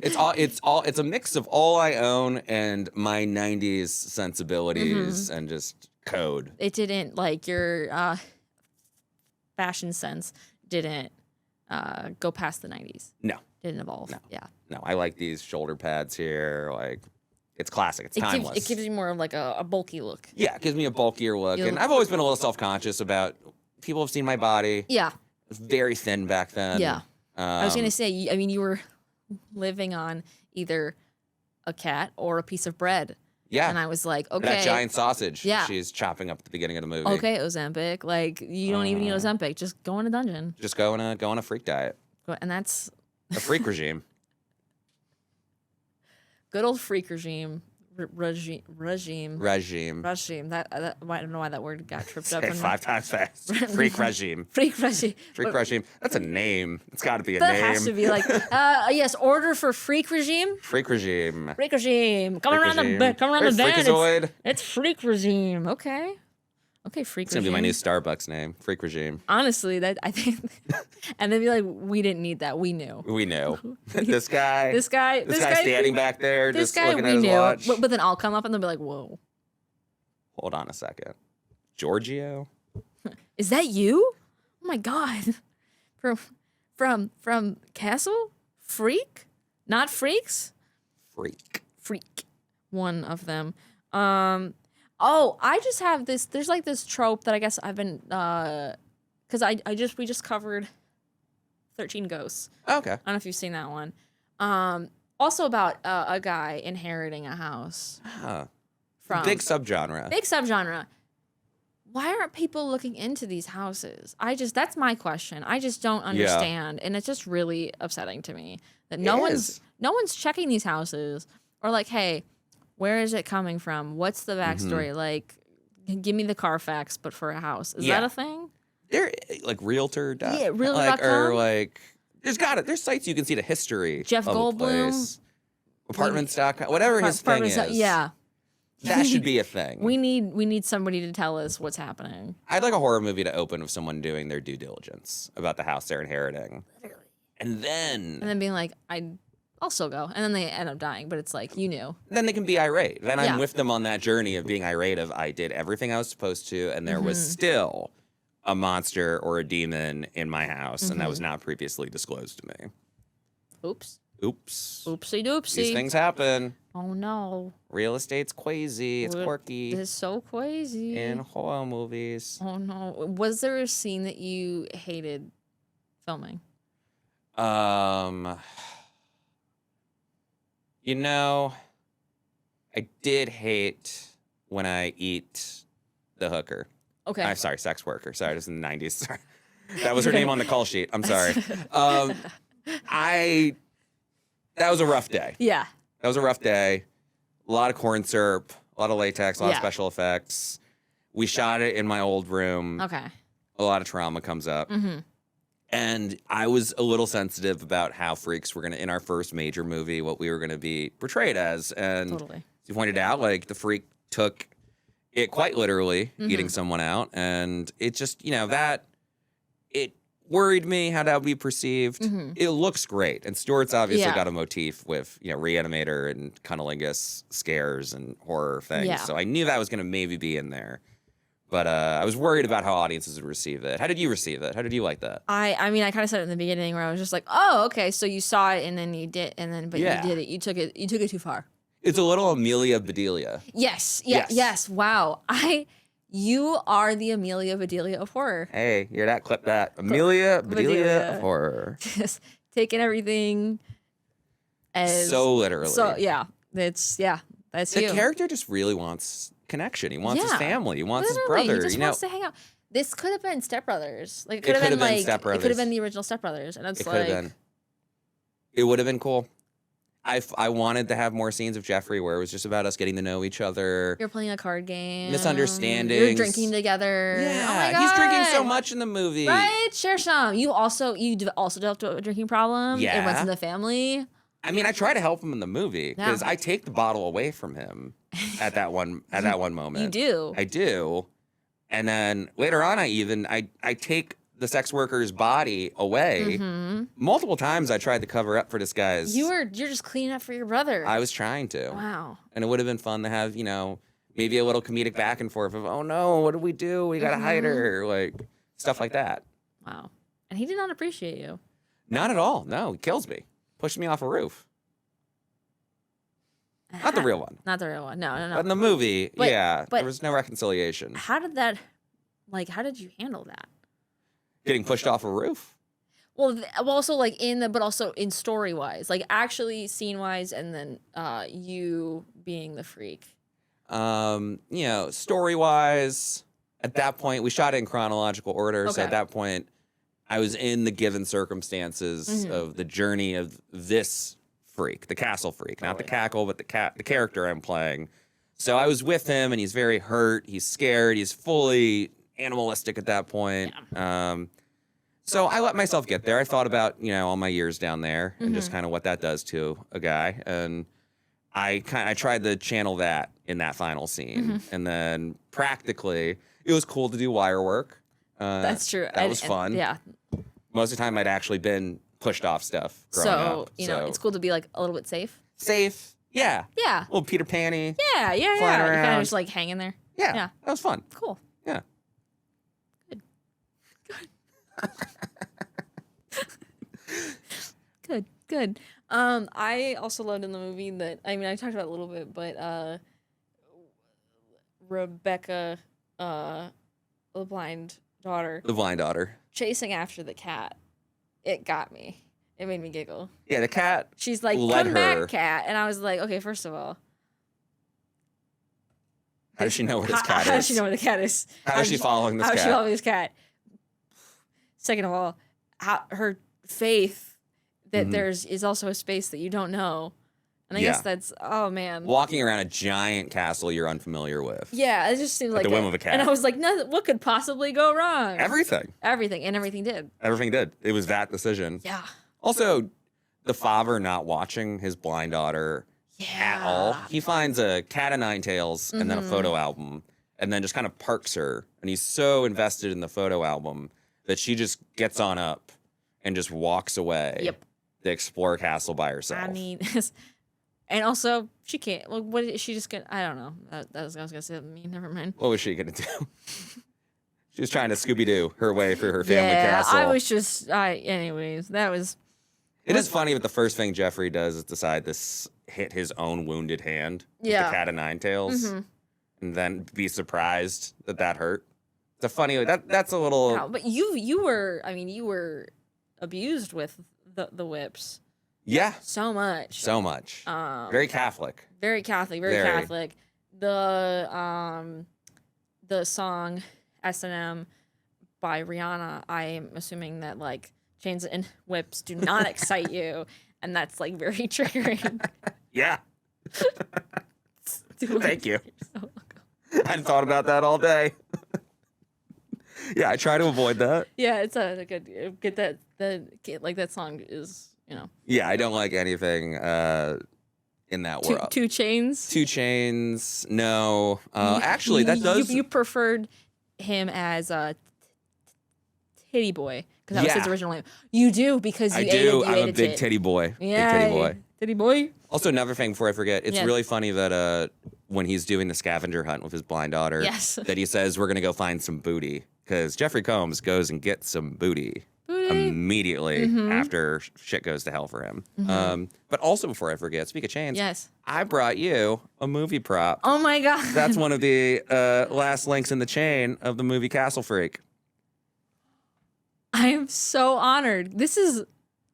It's a mix of all I own and my 90s sensibilities and just code. It didn't, like, your fashion sense didn't go past the 90s. No. Didn't evolve. No. Yeah. No, I like these shoulder pads here. Like, it's classic. It's timeless. It gives you more of like a bulky look. Yeah, it gives me a bulkier look. And I've always been a little self-conscious about, people have seen my body. Yeah. I was very thin back then. Yeah. I was going to say, I mean, you were living on either a cat or a piece of bread. Yeah. And I was like, okay. That giant sausage Yeah. she's chopping up at the beginning of the movie. Okay, Ozempic. Like, you don't even need Ozempic. Just go in a dungeon. Just go on a freak diet. And that's A freak regime. good old freak regime. Regime. That I don't know why that word got tripped up. Say it 5 times fast. Freak regime. Freak regime. Freak regime. That's a name. It's got to be a That name. has to be like, yes, order for freak regime. Freak regime. Freak regime. Come Freak around regime. the bend. Freakazoid. It's freak regime. Okay. Okay, freak It's regime. gonna be my new Starbucks name. Freak regime. Honestly, that I think, and they'd be like, we didn't need that. We knew. We know. This guy standing back there, This just guy looking we at his knew. watch. But then I'll come up and they'll be like, whoa, Hold on a second. Giorgio? is that you? Oh my god, from Castle Freak, not Freaks. Freak, one of them. Oh, I just have this. There's like this trope that I guess I've been, because we just covered 13 Ghosts. Okay. I don't know if you've seen that one. Also about a guy inheriting a house. From Big subgenre. Big subgenre. Why aren't people looking into these houses? That's my question. I just don't understand, and it's just really upsetting to me that no one's checking these houses or like, hey, where is it coming from? What's the backstory? Like, give me the Carfax, but for a house. Is that a thing? They're like Realtor. Yeah, Realtor.com. Like, or like, there's sites you can see the history Jeff of Goldblum. a place. Apartments.com, whatever his thing is. Yeah. That should be a thing. We need somebody to tell us what's happening. I'd like a horror movie to open with someone doing their due diligence about the house they're inheriting. Literally. And then being like, I'll still go. And then they end up dying, but it's like, you knew. Then they can be irate. Then Yeah. I'm with them on that journey of being irate of I did everything I was supposed to, and there was still a monster or a demon in my house, and that was not previously disclosed to me. Oops. Oopsie doopsie. These things happen. Oh no. Real estate's quazy. It's quirky. It's so crazy. In horror movies. Oh no. Was there a scene that you hated filming? You know, I did hate when I eat the hooker. Okay. I'm sorry, sex worker. Sorry, this is in the 90s. Sorry. That was her name on the call sheet. I'm sorry. That was a rough day. Yeah. That was a rough day. A lot of corn syrup, a lot of latex, a lot of special effects. We shot it in my old room. Okay. A lot of trauma comes up. And I was a little sensitive about how freaks were going to, in our first major movie, what we were going to be portrayed as. And Totally. you pointed out, like, the freak took it quite literally, eating someone out. And it just, it worried me how that would be perceived. It looks great. And Stuart's obviously got a motif with, Reanimator and cunnilingus scares and horror things. Yeah. So I knew that was going to maybe be in there. But I was worried about how audiences would receive it. How did you receive it? How did you like that? I mean, I kind of said it in the beginning where I was just like, oh, okay, so you saw it and then you did, but you did it. You took it too far. It's a little Amelia Bedelia. Yes. Wow. You are the Amelia Bedelia of horror. Hey, hear that? Clip that. Amelia Bedelia of horror. Just taking everything as so literally. So yeah, that's the you. character just really wants connection. He wants his family. He wants Literally, his brother. He just wants to hang out. This could have been Step Brothers. Like it could could have been been Step Brothers. It could have been the original Step Brothers, and it's It could have been. It would have been cool. I wanted to have more scenes of Jeffrey where it was just about us getting to know each other. You're playing a card game. Misunderstandings. You're drinking together. Yeah, oh my God. he's drinking so much in the movie. Right? Share some. You also developed a drinking problem. Yeah. It runs in the family. I mean, I try to help him in the movie because Yeah. I take the bottle away from him at that one moment. You do. I do. And then later on, I take the sex worker's body away. Multiple times I tried to cover up for this guy's. You're just cleaning up for your brother. I was trying to. Wow. And it would have been fun to have, maybe a little comedic back and forth of, oh no, what do we do? We gotta hide her, like stuff like that. Wow. And he did not appreciate you. Not at all. No, he kills me. Pushed me off a roof. Not the real one. Not the real one. No. But in the movie, But there was no reconciliation. How did you handle that? Getting pushed off a roof? Well, also like but also in story wise, like actually scene wise, and then you being the freak. Story wise, at that point, we shot it in chronological order. So Okay. at that point, I was in the given circumstances of the journey of this freak, the castle freak, not the cackle, but the character I'm playing. So I was with him, and he's very hurt. He's scared. He's fully animalistic at that point. Yeah. So I let myself get there. I thought about, all my years down there and just kind of what that does to a guy. And I tried to channel that in that final scene. And then practically, it was cool to do wire work. That's true. That was fun. Yeah. Most of the time, I'd actually been pushed off stuff growing up. It's cool to be like a little bit safe. Safe. Yeah. Yeah. Little Peter Panny. Yeah. Flying You kind around. of just like hanging there. Yeah. Yeah. That was fun. Cool. Yeah. Good. I also loved in the movie that I talked about it a little bit, but Rebecca, the blind daughter, The blind daughter. chasing after the cat. It got me. It made me giggle. Yeah, the cat. She's like, led "Come her. back, cat," and I was like, "Okay, first of all, How does she know where this cat how is? does she know where the cat is? How is she following this How is she cat? following this cat?" Second of all, her faith that is also a space that you don't know, and I guess Yeah. that's man. Walking around a giant castle you're unfamiliar with. Yeah, it just seemed like the whim of a cat. And I was like, "No, what could possibly go wrong?" Everything. Everything did. Everything did. It was that decision. Yeah. Also, the father not watching his blind daughter at all. He finds a cat of nine tails and then a photo album and then just kind of parks her. And he's so invested in the photo album that she just gets on up and just walks away Yep. to explore a castle by herself. I mean, and also she can't. Well, what is she just gonna? I don't know. I was gonna say never mind. What was she going to do? She was trying to Scooby-Doo her way through her family Yeah, castle. I was just. Anyways, that was. It is funny, but the first thing Jeffrey does is decide to hit his own wounded hand with Yeah. the cat of nine tails, and then be surprised that hurt. It's a funny. That's a little. Wow, but you were abused with the whips Yeah, so much. so much. Very Catholic. Very Catholic. Very Catholic. The song S&M by Rihanna. I am assuming that like chains and whips do not excite you, and that's like very triggering. Yeah. Thank you. I hadn't thought about that all day. Yeah, I try to avoid that. Yeah, it's a good get that that song is Yeah, I don't like anything in that world. two chains. 2 Chainz, no. Actually, that does. You preferred him as a titty boy because that was his Yeah. original name. You do because you I ate do. it. I'm a big titty boy. Yeah, Big titty boy. Titty boy. Also, another thing before I forget, it's Yeah. really funny that when he's doing the scavenger hunt with his blind daughter, Yes. that he says, we're going to go find some booty. Because Jeffrey Combs goes and gets some booty immediately after shit goes to hell for him. But also, before I forget, speak of chains, Yes. I brought you a movie prop. Oh my god. That's one of the last links in the chain of the movie Cackle Freak. I am so honored. This is.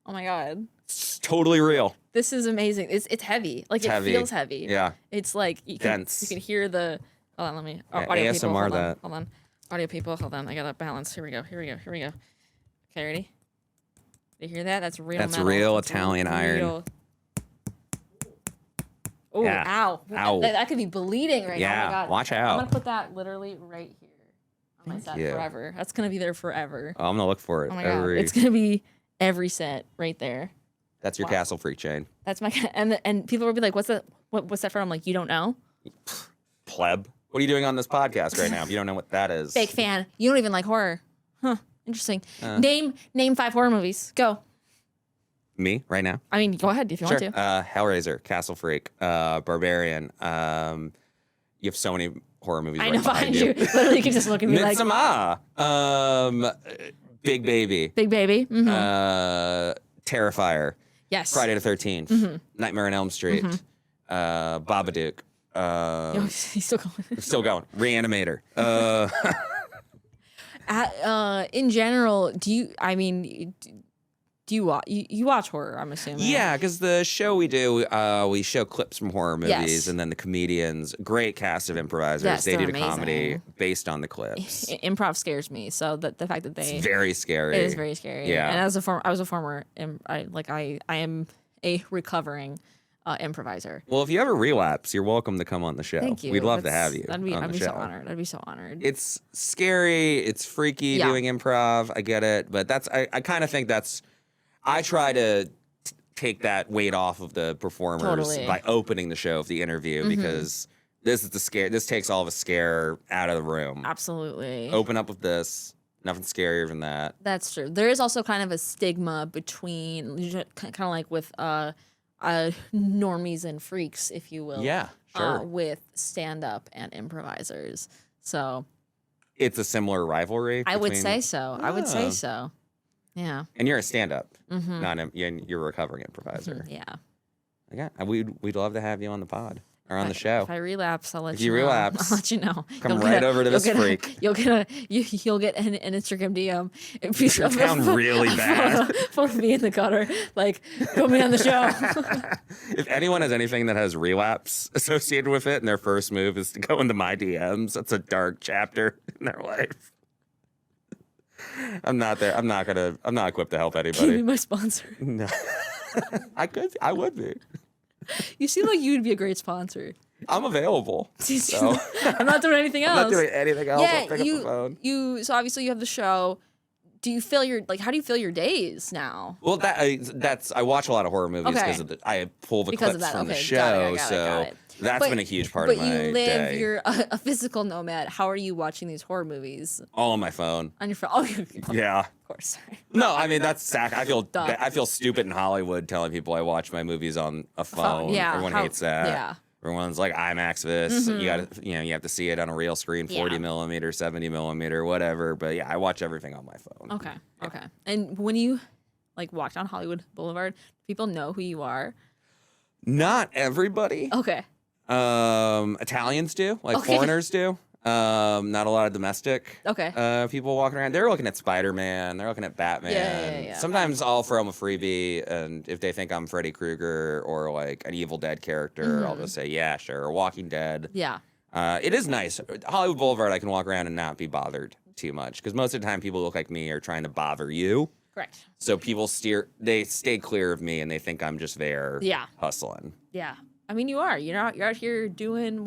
Oh my god. It's totally real. This is amazing. It's heavy. Like it heavy. feels heavy. Yeah. It's like you can Dense. hear the. Hold on, let me. Yeah, Audio people, ASMR hold on, that. Hold on. Audio people, hold on. I gotta balance. Here we go. Okay, ready? You hear that? That's real. That's metal. real That's Italian iron. Oh, Yeah. ow. Ow. That could be bleeding right now. Oh Yeah, my god. watch I'm out. gonna put that literally right here on my set you. forever. That's gonna be there forever. Oh, I'm going to look for it. Oh my god. It's gonna be every set right there. That's your Cackle Freak chain. That's my and people will be like, "What's that? What's that from?" I'm like, "You don't know." Pleb. What are you doing on this podcast right now if you don't know what that is? Fake fan. You don't even like horror. Huh. Interesting. Name 5 horror movies. Go. Me right now? I mean, go ahead if you Sure. want to. Hellraiser, Castle Freak, Barbarian. You have so many horror movies I right know behind behind you. you. Literally, you can just look at me like Midsommar. Big Baby. Big Baby. Mm-hmm. Terrifier. Yes. Friday the 13th. Nightmare on Elm Street. Babadook. He's still going. Still going. Reanimator. In general, do you? I mean, do you watch? You watch horror? I'm assuming. Yeah, because the show we do, we show clips from horror movies, Yes. and then the comedians, great cast of improvisers, Yes, they do they're the comedy amazing. based on the clips. Improv scares me. So the fact that they It's very scary. it is very scary. Yeah. And I was a former. I am a recovering improviser. Well, if you ever relapse, you're welcome to come on the show. Thank you. We'd love to have you I'd on the be show. so honored. I'd be so honored. It's scary. It's freaky Yeah. doing improv. I get it, but I kind of think that's. I try to take that weight off of the performers Totally. by opening the show of the interview because this is the scare. This takes all of a scare out of the room. Absolutely. Open up with this. Nothing scarier than that. That's true. There is also kind of a stigma between, kind of like with normies and freaks, if you will. Yeah, sure. With stand up and improvisers. So It's a similar rivalry. I would between- say so. I would say Oh. so. Yeah. And you're a stand-up, not you're a recovering improviser. Yeah. Yeah, and we'd love to have you on the pod or on the show. If I relapse, I'll let If you you know. relapse, I'll let you know. come right over to this freak. You'll get an Instagram DM. You sound really bad. For me in the gutter, like put me on the show. If anyone has anything that has relapse associated with it, and their first move is to go into my DMs, that's a dark chapter in their life. I'm not there. I'm not equipped to help Can you be anybody. my sponsor? No. I would be. You seem like you'd be a great sponsor. I'm available. So I'm not doing anything else. I'm not doing anything else. I'll Yeah, pick up the phone. so obviously you have the show. Do you feel how do you feel your days now? Well, that's I watch a lot of horror movies Okay. because of I pull the Because of clips that, from the okay, show, got it. so that's But- been a huge part of my But you live, day. you're a physical nomad. How are you watching these horror movies All on my phone. on your phone? Oh, Yeah. of course. Sorry. No, I mean that's sack. I feel Dumb. I feel stupid in Hollywood telling people I watch my movies on a phone. Yeah, Everyone how- hates that. yeah. Everyone's like IMAX this. You got to you have to see it on a real screen, 40 Yeah. millimeter, 70 millimeter, whatever. But yeah, I watch everything on my phone. Okay. And when you walk down Hollywood Boulevard, people know who you are. Not everybody. Okay. Italians do, like Okay. foreigners do. Not a lot of domestic people walking around. They're looking at Spider-Man. They're looking at Batman. Yeah. Sometimes I'll throw them a freebie, and if they think I'm Freddy Krueger or like an Evil Dead character, I'll just say, yeah, sure, or Walking Dead. Yeah. It is nice. Hollywood Boulevard, I can walk around and not be bothered too much because most of the time people look like me are trying to bother you. Correct. So people they stay clear of me and they think I'm just there hustling. Yeah. I mean, you are. You're out here doing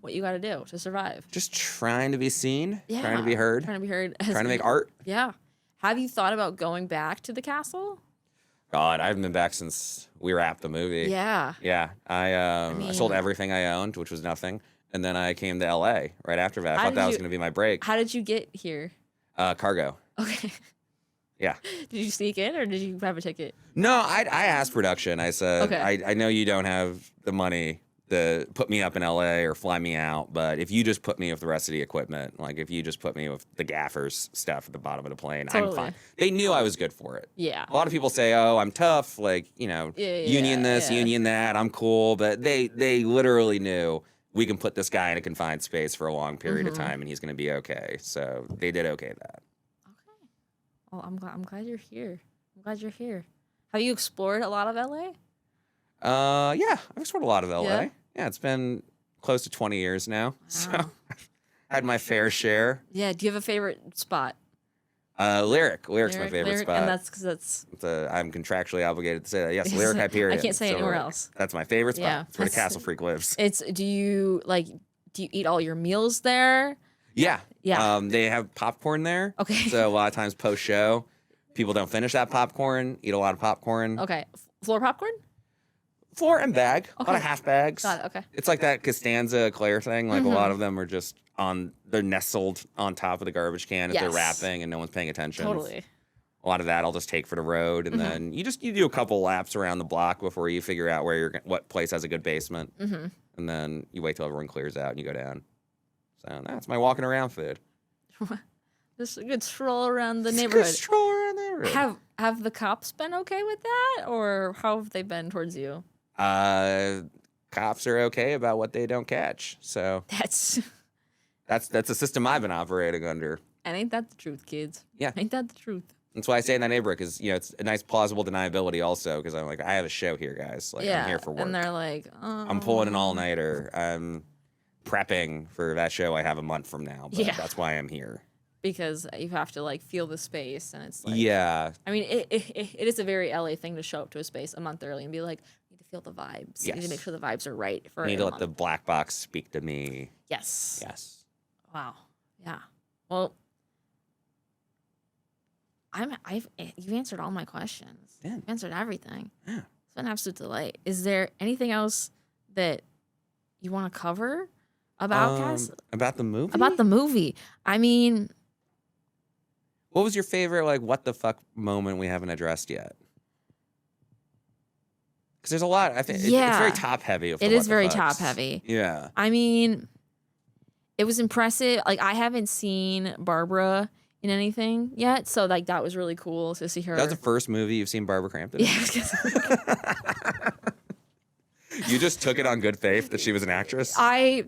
what you got to do to survive. Just trying to be seen, Yeah. trying to be heard, Trying to be heard. trying to make art. Yeah. Have you thought about going back to the castle? God, I haven't been back since we wrapped the movie. Yeah. Yeah. I sold everything I owned, which was nothing. And then I came to LA right after that. I thought that was going to be my break. How did you get here? Cargo. Okay. Yeah. Did you sneak in or did you have a ticket? No, I asked production. I said, Okay. I know you don't have the money to put me up in LA or fly me out, but if you just put me with the rest of the equipment, like if you just put me with the gaffer's stuff at the bottom of the plane, I'm Totally. fine. They knew I was good for it. Yeah. A lot of people say, "Oh, I'm tough," like union this, yeah. union that. I'm cool, but they literally knew we can put this guy in a confined space for a long period of time, and he's going to be okay. So they did okay that. Okay. Well, I'm glad you're here. I'm glad you're here. Have you explored a lot of LA? Yeah, I've explored a lot of LA. Yeah? Yeah, it's been close to 20 years now, so I've had my fair share. Yeah. Do you have a favorite spot? Lyric's my favorite Lyric, spot. and that's because that's I'm contractually obligated to say that. Yes, Lyric Hyperion. I can't say it anywhere Lyric. else. That's my favorite spot. Yeah, That's where the that's- Castle Freak lives. it's. Do you eat all your meals there? Yeah. Yeah. They have popcorn there. Okay. So a lot of times post show, people don't finish that popcorn, eat a lot of popcorn. Okay. Floor popcorn? Floor and bag. A lot Okay. of half bags. Got it, okay. It's like that Costanza Eclair thing. Like a lot of them are just they're nestled on top of the garbage can if they're Yes. wrapping and no one's paying attention. Totally. A lot of that I'll just take for the road, and then you do a couple laps around the block before you figure out what place has a good basement, and then you wait till everyone clears out and you go down. So that's my walking around food. Just a good stroll around the Good neighborhood. stroll around the neighborhood. Have the cops been okay with that, or how have they been towards you? Cops are okay about what they don't catch. So That's that's a system I've been operating under. and ain't that the truth, kids? Yeah. Ain't that the truth? That's why I say in that neighborhood, because it's a nice plausible deniability also, because I'm like, I have a show here, guys. Like, I'm here for work. And they're like, oh. I'm pulling an all-nighter. I'm prepping for that show I have a month from now, but Yeah. that's why I'm here. Because you have to like feel the space, and it's like, Yeah. I mean, it is a very LA thing to show up to a space a month early and be like, you need to feel the vibes. You need to Yes. make sure the vibes are right for I need a to let month. the black box speak to me. Yes. Yes. Wow. Yeah. Well, you've answered all my questions. Yeah. You've answered everything. Yeah. It's been an absolute delight. Is there anything else that you want to cover about About the movie? about the movie? I mean, What was your favorite, like, what the fuck moment we haven't addressed yet? Because there's a lot. I think it's Yeah. very top heavy. it is very top heavy. Yeah. I mean, it was impressive. Like, I haven't seen Barbara in anything yet, so like that was really cool to see her. That was the first movie you've seen Barbara Crampton in? Yeah. You just took it on good faith that she was an actress? I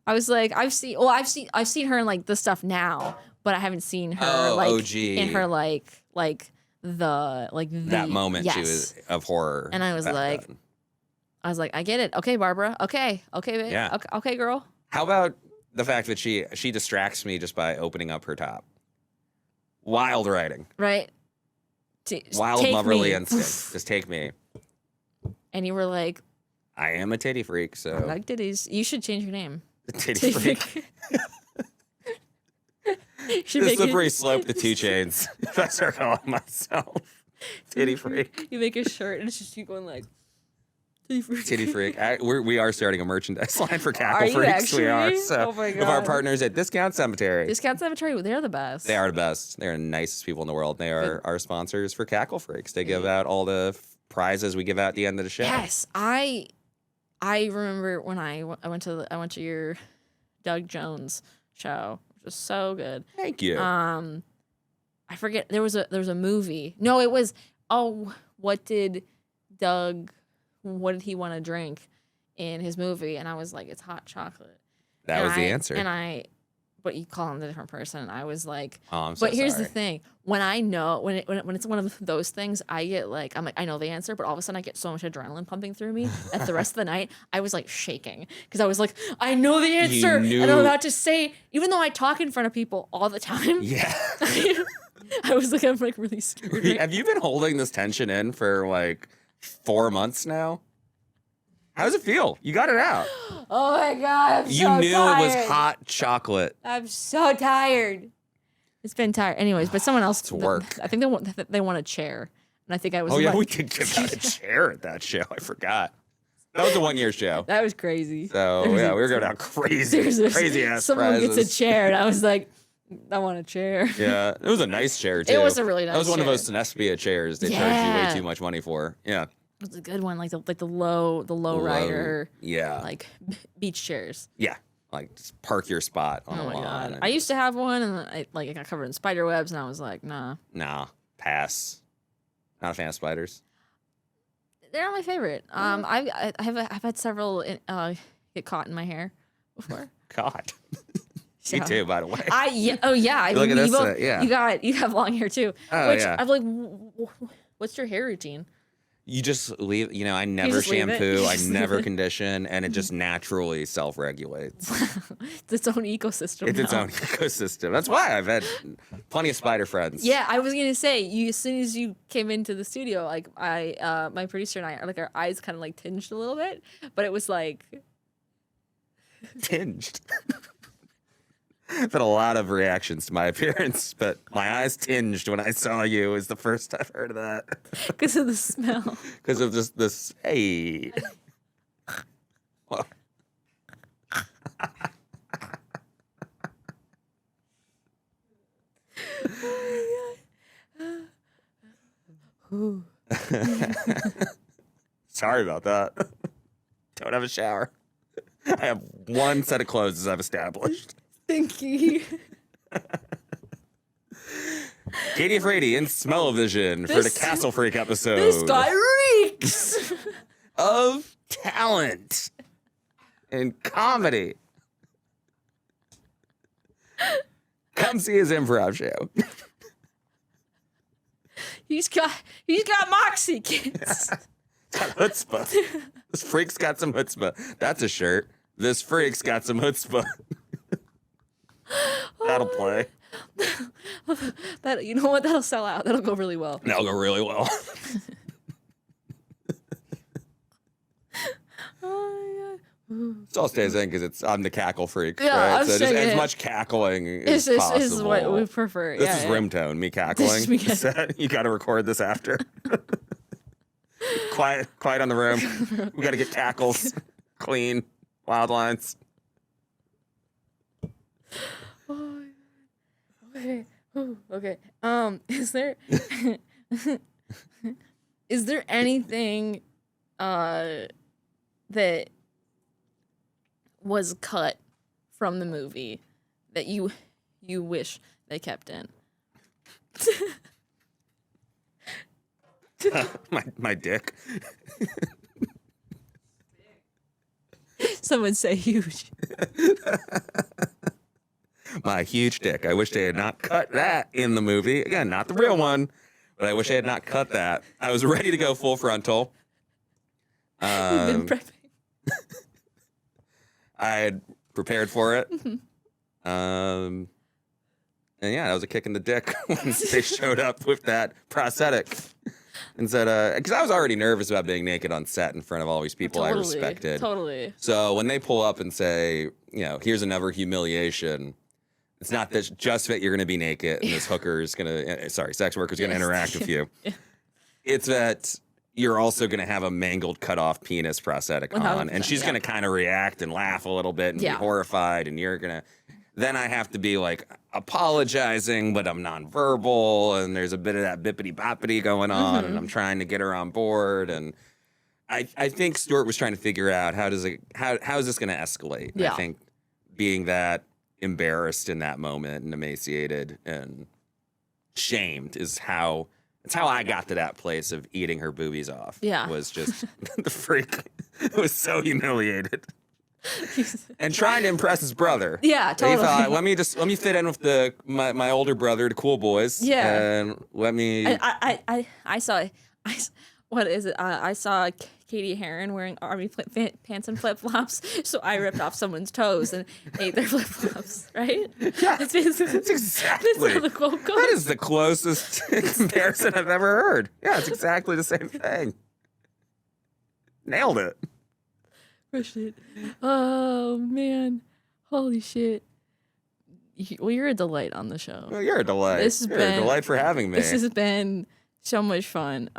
was like, I've seen her in like the stuff now, but I haven't seen her like OG. in her like the That moment she yes. was of horror. And I was back like, then. I get it. Okay, Barbara. Okay, babe. Yeah. Okay, girl. How about the fact that she distracts me just by opening up her top? Wild writing. Right. Wild Take motherly me. instinct. Just take me. And you were like, I am a titty freak, so I like ditties. You should change your name. titty freak. You should The make slippery it, slope to 2 Chainz. If I start calling myself titty freak. You make a shirt and it's just you going like titty freak. Titty freak. We are starting a merchandise line for Cackle Are you Freaks. We are. actually? So Oh my of our God. partners at Discount Cemetery. Discount Cemetery, they're the best. They are the best. They're the nicest people in the world. They are our sponsors for Cackle Freaks. They give out all the prizes we give out at the end of the show. Yes, I remember when I went to your Doug Jones show, which was so good. Thank you. I forget there was a movie. No, it was what did he want to drink in his movie? And I was like, it's hot chocolate. That was the answer. But you call him a different person. And I was like, Oh, I'm so but here's sorry. the thing: when I know when it's one of those things, I get like, I'm like, I know the answer, but all of a sudden I get so much adrenaline pumping through me that the rest of the night I was like shaking because I was like, I know the answer, and I'm about to say, even though I talk in front of people all the time, Yeah. I was like, I'm like really scared. right Have you been holding this tension in for like 4 months now? How does it feel? You got it out. Oh my god, I'm You so knew tired. it was hot chocolate. I'm so tired. It's been tired. Anyways, but someone else. It's work. I think they want a chair, and I think I was. Oh, yeah, like- we did give out a chair at that show. I forgot. That was a 1-year show. That was crazy. So, yeah, we were going out crazy ass Someone prizes. gets a chair, and I was like, I want a chair. Yeah, it was a nice chair, too. It was a really That was nice one of chair. those Sinespia chairs they charge you Yeah. way too much money for. Yeah. It was a good one, like the low rider, Yeah. like beach chairs. Yeah. Like, just park your spot on Oh the my lawn. god! and- I used to have one, and I got covered in spider webs, and I was like, nah. Nah, pass. Not a fan of spiders. They're not my favorite. I've had several get caught in my hair before. God. So- Me too, by the way. I Look mean, at you this, both, yeah. you have long hair too. Oh, which yeah. I'm like, what's your hair routine? You just leave, I never just leave it? shampoo, You I just never leave it? condition, and it just naturally self-regulates. It's its own ecosystem. It's its now. own ecosystem. That's why I've had plenty of spider friends. Yeah, I was gonna say as soon as you came into the studio, like my producer and I, like our eyes kind of like tinged a little bit, but it was like Tinged. I've had a lot of reactions to my appearance, but my eyes tinged when I saw you is the first I've heard of that. because of the smell. Because of this, hey. Well, Sorry about that. Don't have a shower. I have one set of clothes as I've established. Stinky. Katie Afraidy in Smell-O-Vision for the Cackle Freak episode. This guy reeks. Of talent and comedy. Come see his improv show. He's got moxie, kids. Got chutzpah. This freak's got some chutzpah. That's a shirt. This freak's got some chutzpah. That'll play. That, you know what? That'll sell out. That'll go really well. That'll go really well. Oh my god. It all stays in because I'm the cackle freak. Yeah, right? I'm So just saying as it. much cackling as possible. This is what we prefer. This is rimtone, me cackling. This is me You got to record this after. Quiet on the room. We got to get cackles clean, wild lines. Oh, okay. Ooh, okay. Is there anything that was cut from the movie that you wish they kept in? My dick. Some would say huge. My huge dick. I wish they had not cut that in the movie. Again, not the real one, but I wish they had not cut that. I was ready to go full frontal. You've been prepping. I had prepared for it. And yeah, that was a kick in the dick when they showed up with that prosthetic. And said, because I was already nervous about being naked on set in front of all these people I respected. Totally. So when they pull up and say, here's another humiliation, it's not that just that you're going to be naked and this hooker is going to, sex worker is going to interact with you. Yeah. It's that you're also going to have a mangled, cut off penis prosthetic on. And she's going to kind of react and laugh a little bit and be horrified. And you're going to, then I have to be like apologizing, but I'm nonverbal. And there's a bit of that bippity boppity going on. And I'm trying to get her on board. And I think Stuart was trying to figure out how is this going to escalate? Yeah. I think being that embarrassed in that moment and emaciated and shamed is how I got to that place of eating her boobies off. Yeah. Was just the freak was so humiliated. And trying to impress his brother. Yeah, totally. He thought, let me fit in with my older brother, the cool boys. Yeah. And let me I saw what is it? I saw Katie Heron wearing army pants and flip flops, so I ripped off someone's toes and ate their flip flops. Right? Yeah, That's exactly. That's how the quote goes. That is the closest comparison I've ever heard. Yeah, it's exactly the same thing. Nailed it. Shit. Oh man, holy shit! Well, you're a delight on the show. Well, you're a delight. You're a delight for having me. This has been so much fun.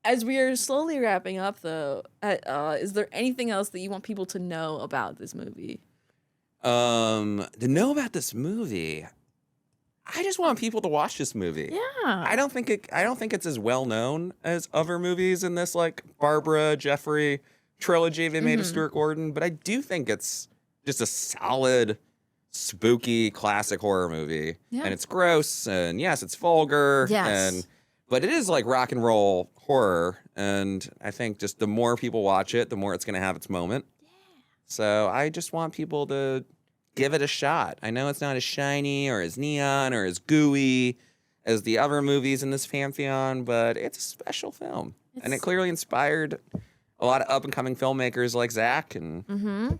As we are slowly wrapping up, though, is there anything else that you want people to know about this movie? To know about this movie, I just want people to watch this movie. Yeah. I don't think it's as well known as other movies in this like Barbara Jeffrey trilogy they made of Stuart Gordon, but I do think it's just a solid, spooky, classic horror movie. Yeah. And it's gross, and yes, it's vulgar. Yes. But it is like rock and roll horror, and I think just the more people watch it, the more it's going to have its moment. Yeah. So I just want people to give it a shot. I know it's not as shiny or as neon or as gooey as the other movies in this pantheon, but it's a special film. And it clearly inspired a lot of up-and-coming filmmakers like Zach, and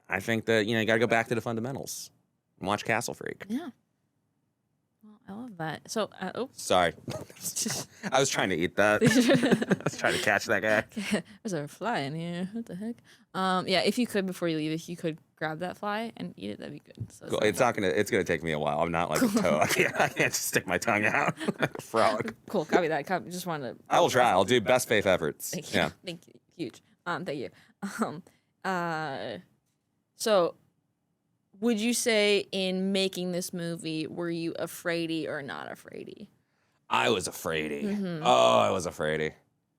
I think that, you got to go back to the fundamentals and watch Cackle Freak. Yeah. Well, I love that. So, Sorry. I was trying to eat that. I was trying to catch that guy. There's a fly in here. What the heck? Yeah, if you could, before you leave, if you could grab that fly and eat it, that'd be good. So Cool. It's gonna take me a while. I'm not like a toe. I can't just stick my tongue out. Frog. Cool. Copy that. Just wanted to. I will try. I'll do best faith efforts. Thank you. Yeah. Thank you. Huge. Thank you. So would you say in making this movie, were you afraidy or not afraidy? I was afraidy. Oh, I was afraidy.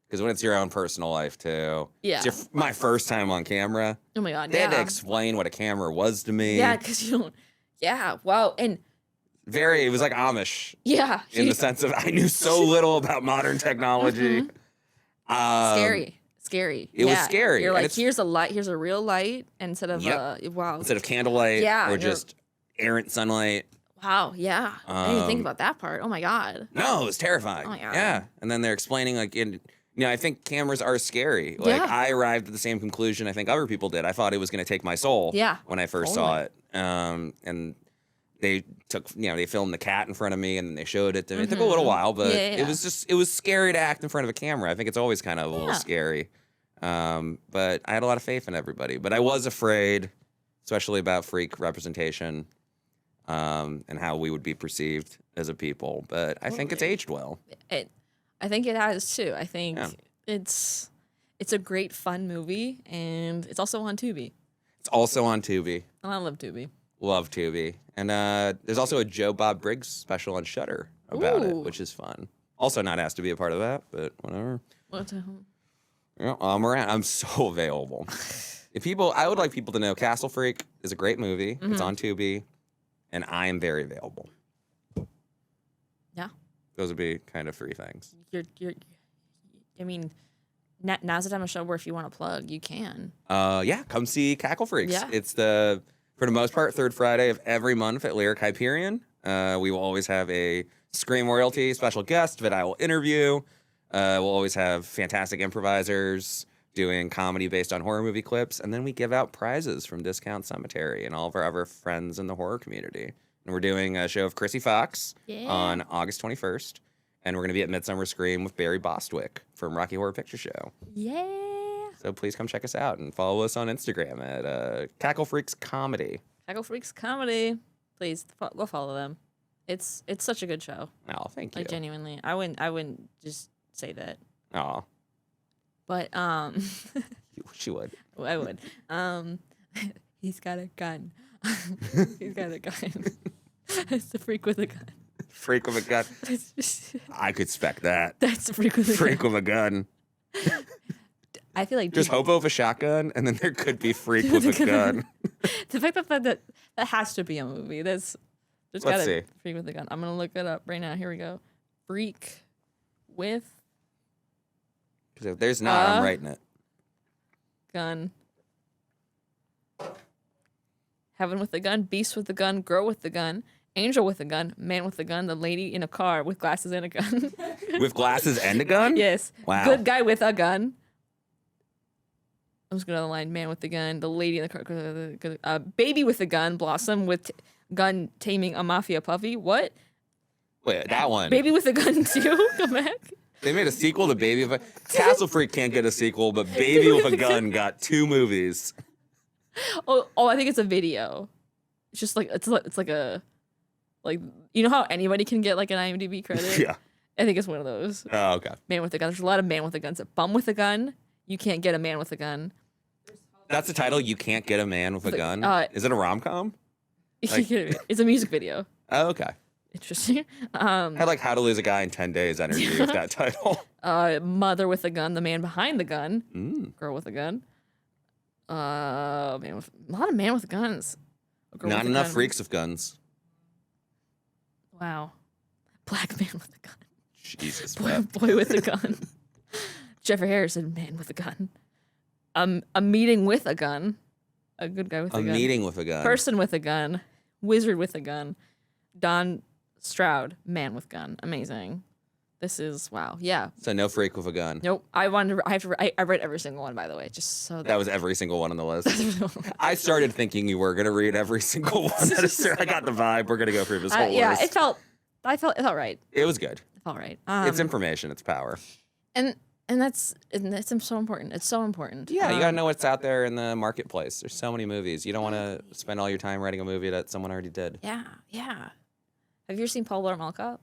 Because when it's your own personal life, too. Yeah. It's my first time on camera. Oh my God, They had to yeah. explain what a camera was to me. Yeah, because you don't. Yeah, wow. And It was like Amish yeah. in the sense of I knew so little about modern technology. Scary. It was scary. You're and like, here's a light, here's a real light instead of, wow. Instead of candlelight Yeah, or and you're- just errant sunlight. Wow, yeah. I didn't think about that part. Oh my God. No, it was terrifying. Oh my God. Yeah. And then they're explaining, like, I think cameras are scary. Like, Yeah. I arrived at the same conclusion I think other people did. I thought it was going to take my soul Yeah, when I first saw it. And they took, they filmed the cat in front of me and then they showed it to me. It took a little while, but Yeah. it was scary to act in front of a camera. I think it's always kind of a little scary. But I had a lot of faith in everybody. But I was afraid, especially about freak representation. And how we would be perceived as a people, but I think it's aged well. I think it has too. I think Yeah. it's a great fun movie, and it's also on Tubi. It's also on Tubi. And I love Tubi. Love Tubi. And there's also a Joe Bob Briggs special on Shudder about it, Ooh. which is fun. Also not asked to be a part of that, but whatever. What the- Yeah, I'm around. I'm so available. I would like people to know Cackle Freak is a great movie. It's on Tubi, and I am very available. Yeah. Those would be kind of 3 things. I mean, now's the time of show where if you want to plug, you can. Yeah, come see Cackle Freaks. Yeah. It's for the most part, third Friday of every month at Lyric Hyperion. We will always have a Scream Royalty special guest that I will interview. We'll always have fantastic improvisers doing comedy based on horror movie clips. And then we give out prizes from Discount Cemetery and all of our other friends in the horror community. And we're doing a show of Chrissy Fox on August 21st. And we're going to be at Midsummer Scream with Barry Bostwick from Rocky Horror Picture Show. Yeah. So please come check us out and follow us on Instagram at Cackle Freaks Comedy. Cackle Freaks Comedy. Please go follow them. It's such a good show. Oh, thank you. Like genuinely, I wouldn't just say that, Oh, but she would. I would. He's got a gun. He's got a gun. It's the freak with a gun. Freak with a gun. I could spec that. That's the freak with a Freak gun. with a gun. I feel like There's hobo with a shotgun, and then there could be freak with a gun. the fact that has to be a movie. There's Let's gotta see. be freak with a gun. I'm gonna look it up right now. Here we go. Freak with Because if there's not, I'm writing it. gun. Heaven with a gun, beast with a gun, girl with a gun, angel with a gun, man with a gun, the lady in a car with glasses and a gun. With glasses and a gun? Yes. Wow. Good guy with a gun. I'm just gonna line man with the gun, the lady in the car, baby with a gun, Blossom with gun taming a mafia puppy. What? Wait, that one. Baby with a gun too? Come back. They made a sequel to Baby with a... Castle Freak can't get a sequel, but Baby with a Gun got 2 movies. Oh, I think it's a video. It's just like it's like a you know how anybody can get like an IMDb credit? Yeah. I think it's one of those. Oh, okay. Man with a gun. There's a lot of man with a guns. A bum with a gun. You can't get a man with a gun. That's the title, You Can't Get a Man with a Gun? Is it a rom-com? It's a music video. Oh, okay. Interesting. I like How to Lose a Guy in 10 Days energy with that title. Mother with a gun, the man behind the gun, girl with a gun. A lot of man with guns. A girl Not with a enough gun. freaks with guns. Wow. Black man with a gun. Jesus. Boy with a gun. Jeffrey Harrison, man with a gun. A meeting with a gun. A good guy with a gun. A meeting with a gun. Person with a gun. Wizard with a gun. Don Stroud, man with gun. Amazing. This is wow. Yeah. So no freak with a gun. Nope. I read every single one, by the way, just so That was every single one on the list. I started thinking you were going to read every single one. I got the vibe. We're going to go through this whole yeah, list. it felt right. It was good. It felt right. It's information. It's power. and that's so important. It's so important. Yeah, you got to know what's out there in the marketplace. There's so many movies. You don't want to spend all your time writing a movie that someone already did. Yeah. Have you ever seen Polar Mall Cop?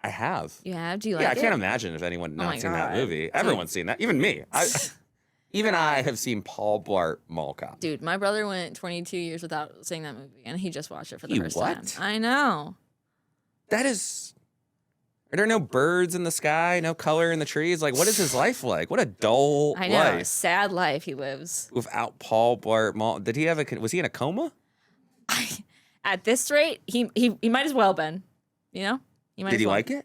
I have. You have? Do you like Yeah, I it? can't imagine if anyone my not seen that God. movie. Everyone's seen that. Even me. Even I have seen Paul Blart Mall Cop. Dude, my brother went 22 years without seeing that movie, and he just watched it for the first what? time. I know. That is. Are there no birds in the sky? No color in the trees? Like, what is his life like? What a dull I know. A life. sad life he lives. Without Paul Blart Mall. Did he have a? Was he in a coma? At this rate, he might as well been. You know? Did he like it?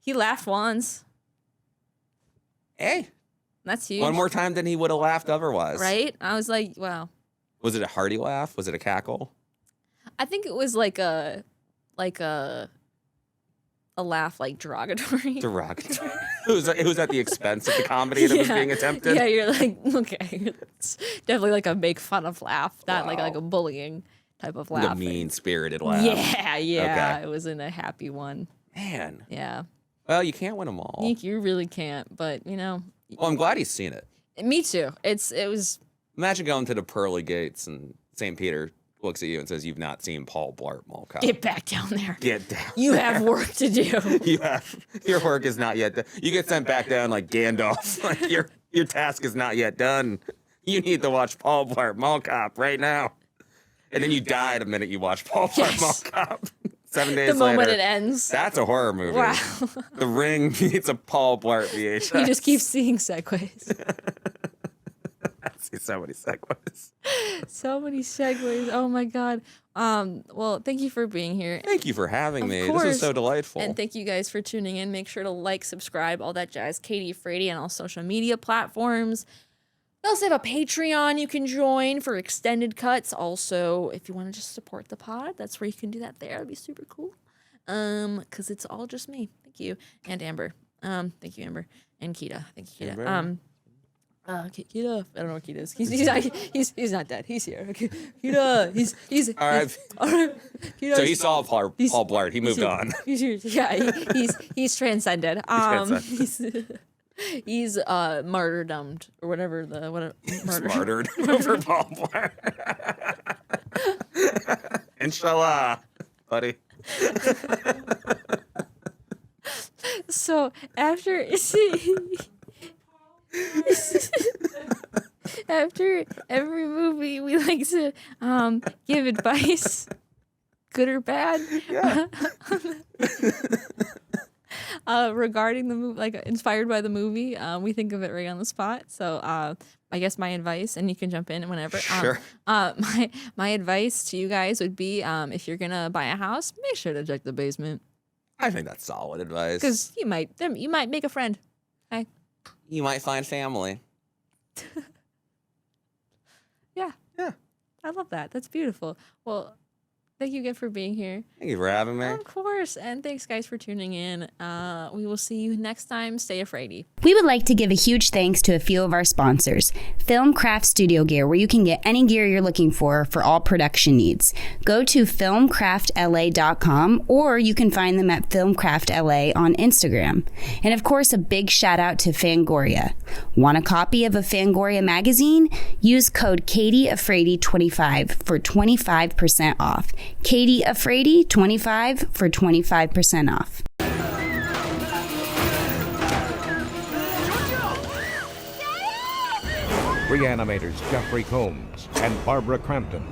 He laughed once. Hey. That's huge. One more time than he would have laughed otherwise. Right? I was like, wow. Was it a hearty laugh? Was it a cackle? I think it was like a laugh like derogatory. Derogatory. It was at the expense of the comedy that was being attempted. Yeah, you're like, okay. It's definitely like a make fun of laugh, not like Wow. a bullying type of laugh. The mean-spirited laugh. Yeah. Okay. It wasn't a happy one. Man. Yeah. Well, you can't win them all. You really can't, but you know. Well, I'm glad he's seen it. Me too. It was. Imagine going to the pearly gates and St. Peter looks at you and says, "You've not seen Paul Blart Mall Cop. Get back down there. Get down. You have work to do. Your work is not yet done. You get sent back down like Gandalf. Like your task is not yet done. You need to watch Paul Blart Mall Cop right now." And then you die the minute you watch Paul Blart Mall Cop. 7 days The moment later. it ends. That's a horror movie. Wow. The Ring meets a Paul Blart VHS. You just keep seeing segues. I see so many segues. So many segues. Oh my God. Well, thank you for being here. Thank you for having me. This course. is so delightful. And thank you guys for tuning in. Make sure to like, subscribe, all that jazz. Katie Afraidy on all social media platforms. We also have a Patreon you can join for extended cuts. Also, if you want to just support the pod, that's where you can do that there. That'd be super cool. Because it's all just me. Thank you. And Amber. Thank you, Amber. And Keida. Thank you, Keida. Keida. I don't know where Keida is. He's not dead. He's here. Okay. Keida. He's All right. all right. Keida, So he saw Paul Blart. He moved on. He's here. Yeah, he's transcended. He's martyrdomed or whatever Martyred over Paul Blart. Inshallah, buddy. So after every movie, we like to give advice, good or bad. Yeah. Regarding the movie, like inspired by the movie, we think of it right on the spot. So I guess my advice, and you can jump in whenever. Sure. My advice to you guys would be, if you're gonna buy a house, make sure to check the basement, I think that's solid advice. because you might make a friend. Okay. You might find family. Yeah. Yeah. I love that. That's beautiful. Well, thank you again for being here. Thank you for having me. Of course. And thanks, guys, for tuning in. We will see you next time. Stay Afraidy. We would like to give a huge thanks to a few of our sponsors. Filmcraft Studio Gear, where you can get any gear you're looking for all production needs. Go to filmcraftla.com, or you can find them at filmcraftla on Instagram. And of course, a big shout out to Fangoria. Want a copy of a Fangoria magazine? Use code Katie Afraidy 25 for 25% off. Katie Afraidy 25 for 25% off. Reanimators Jeffrey Combs and Barbara Crampton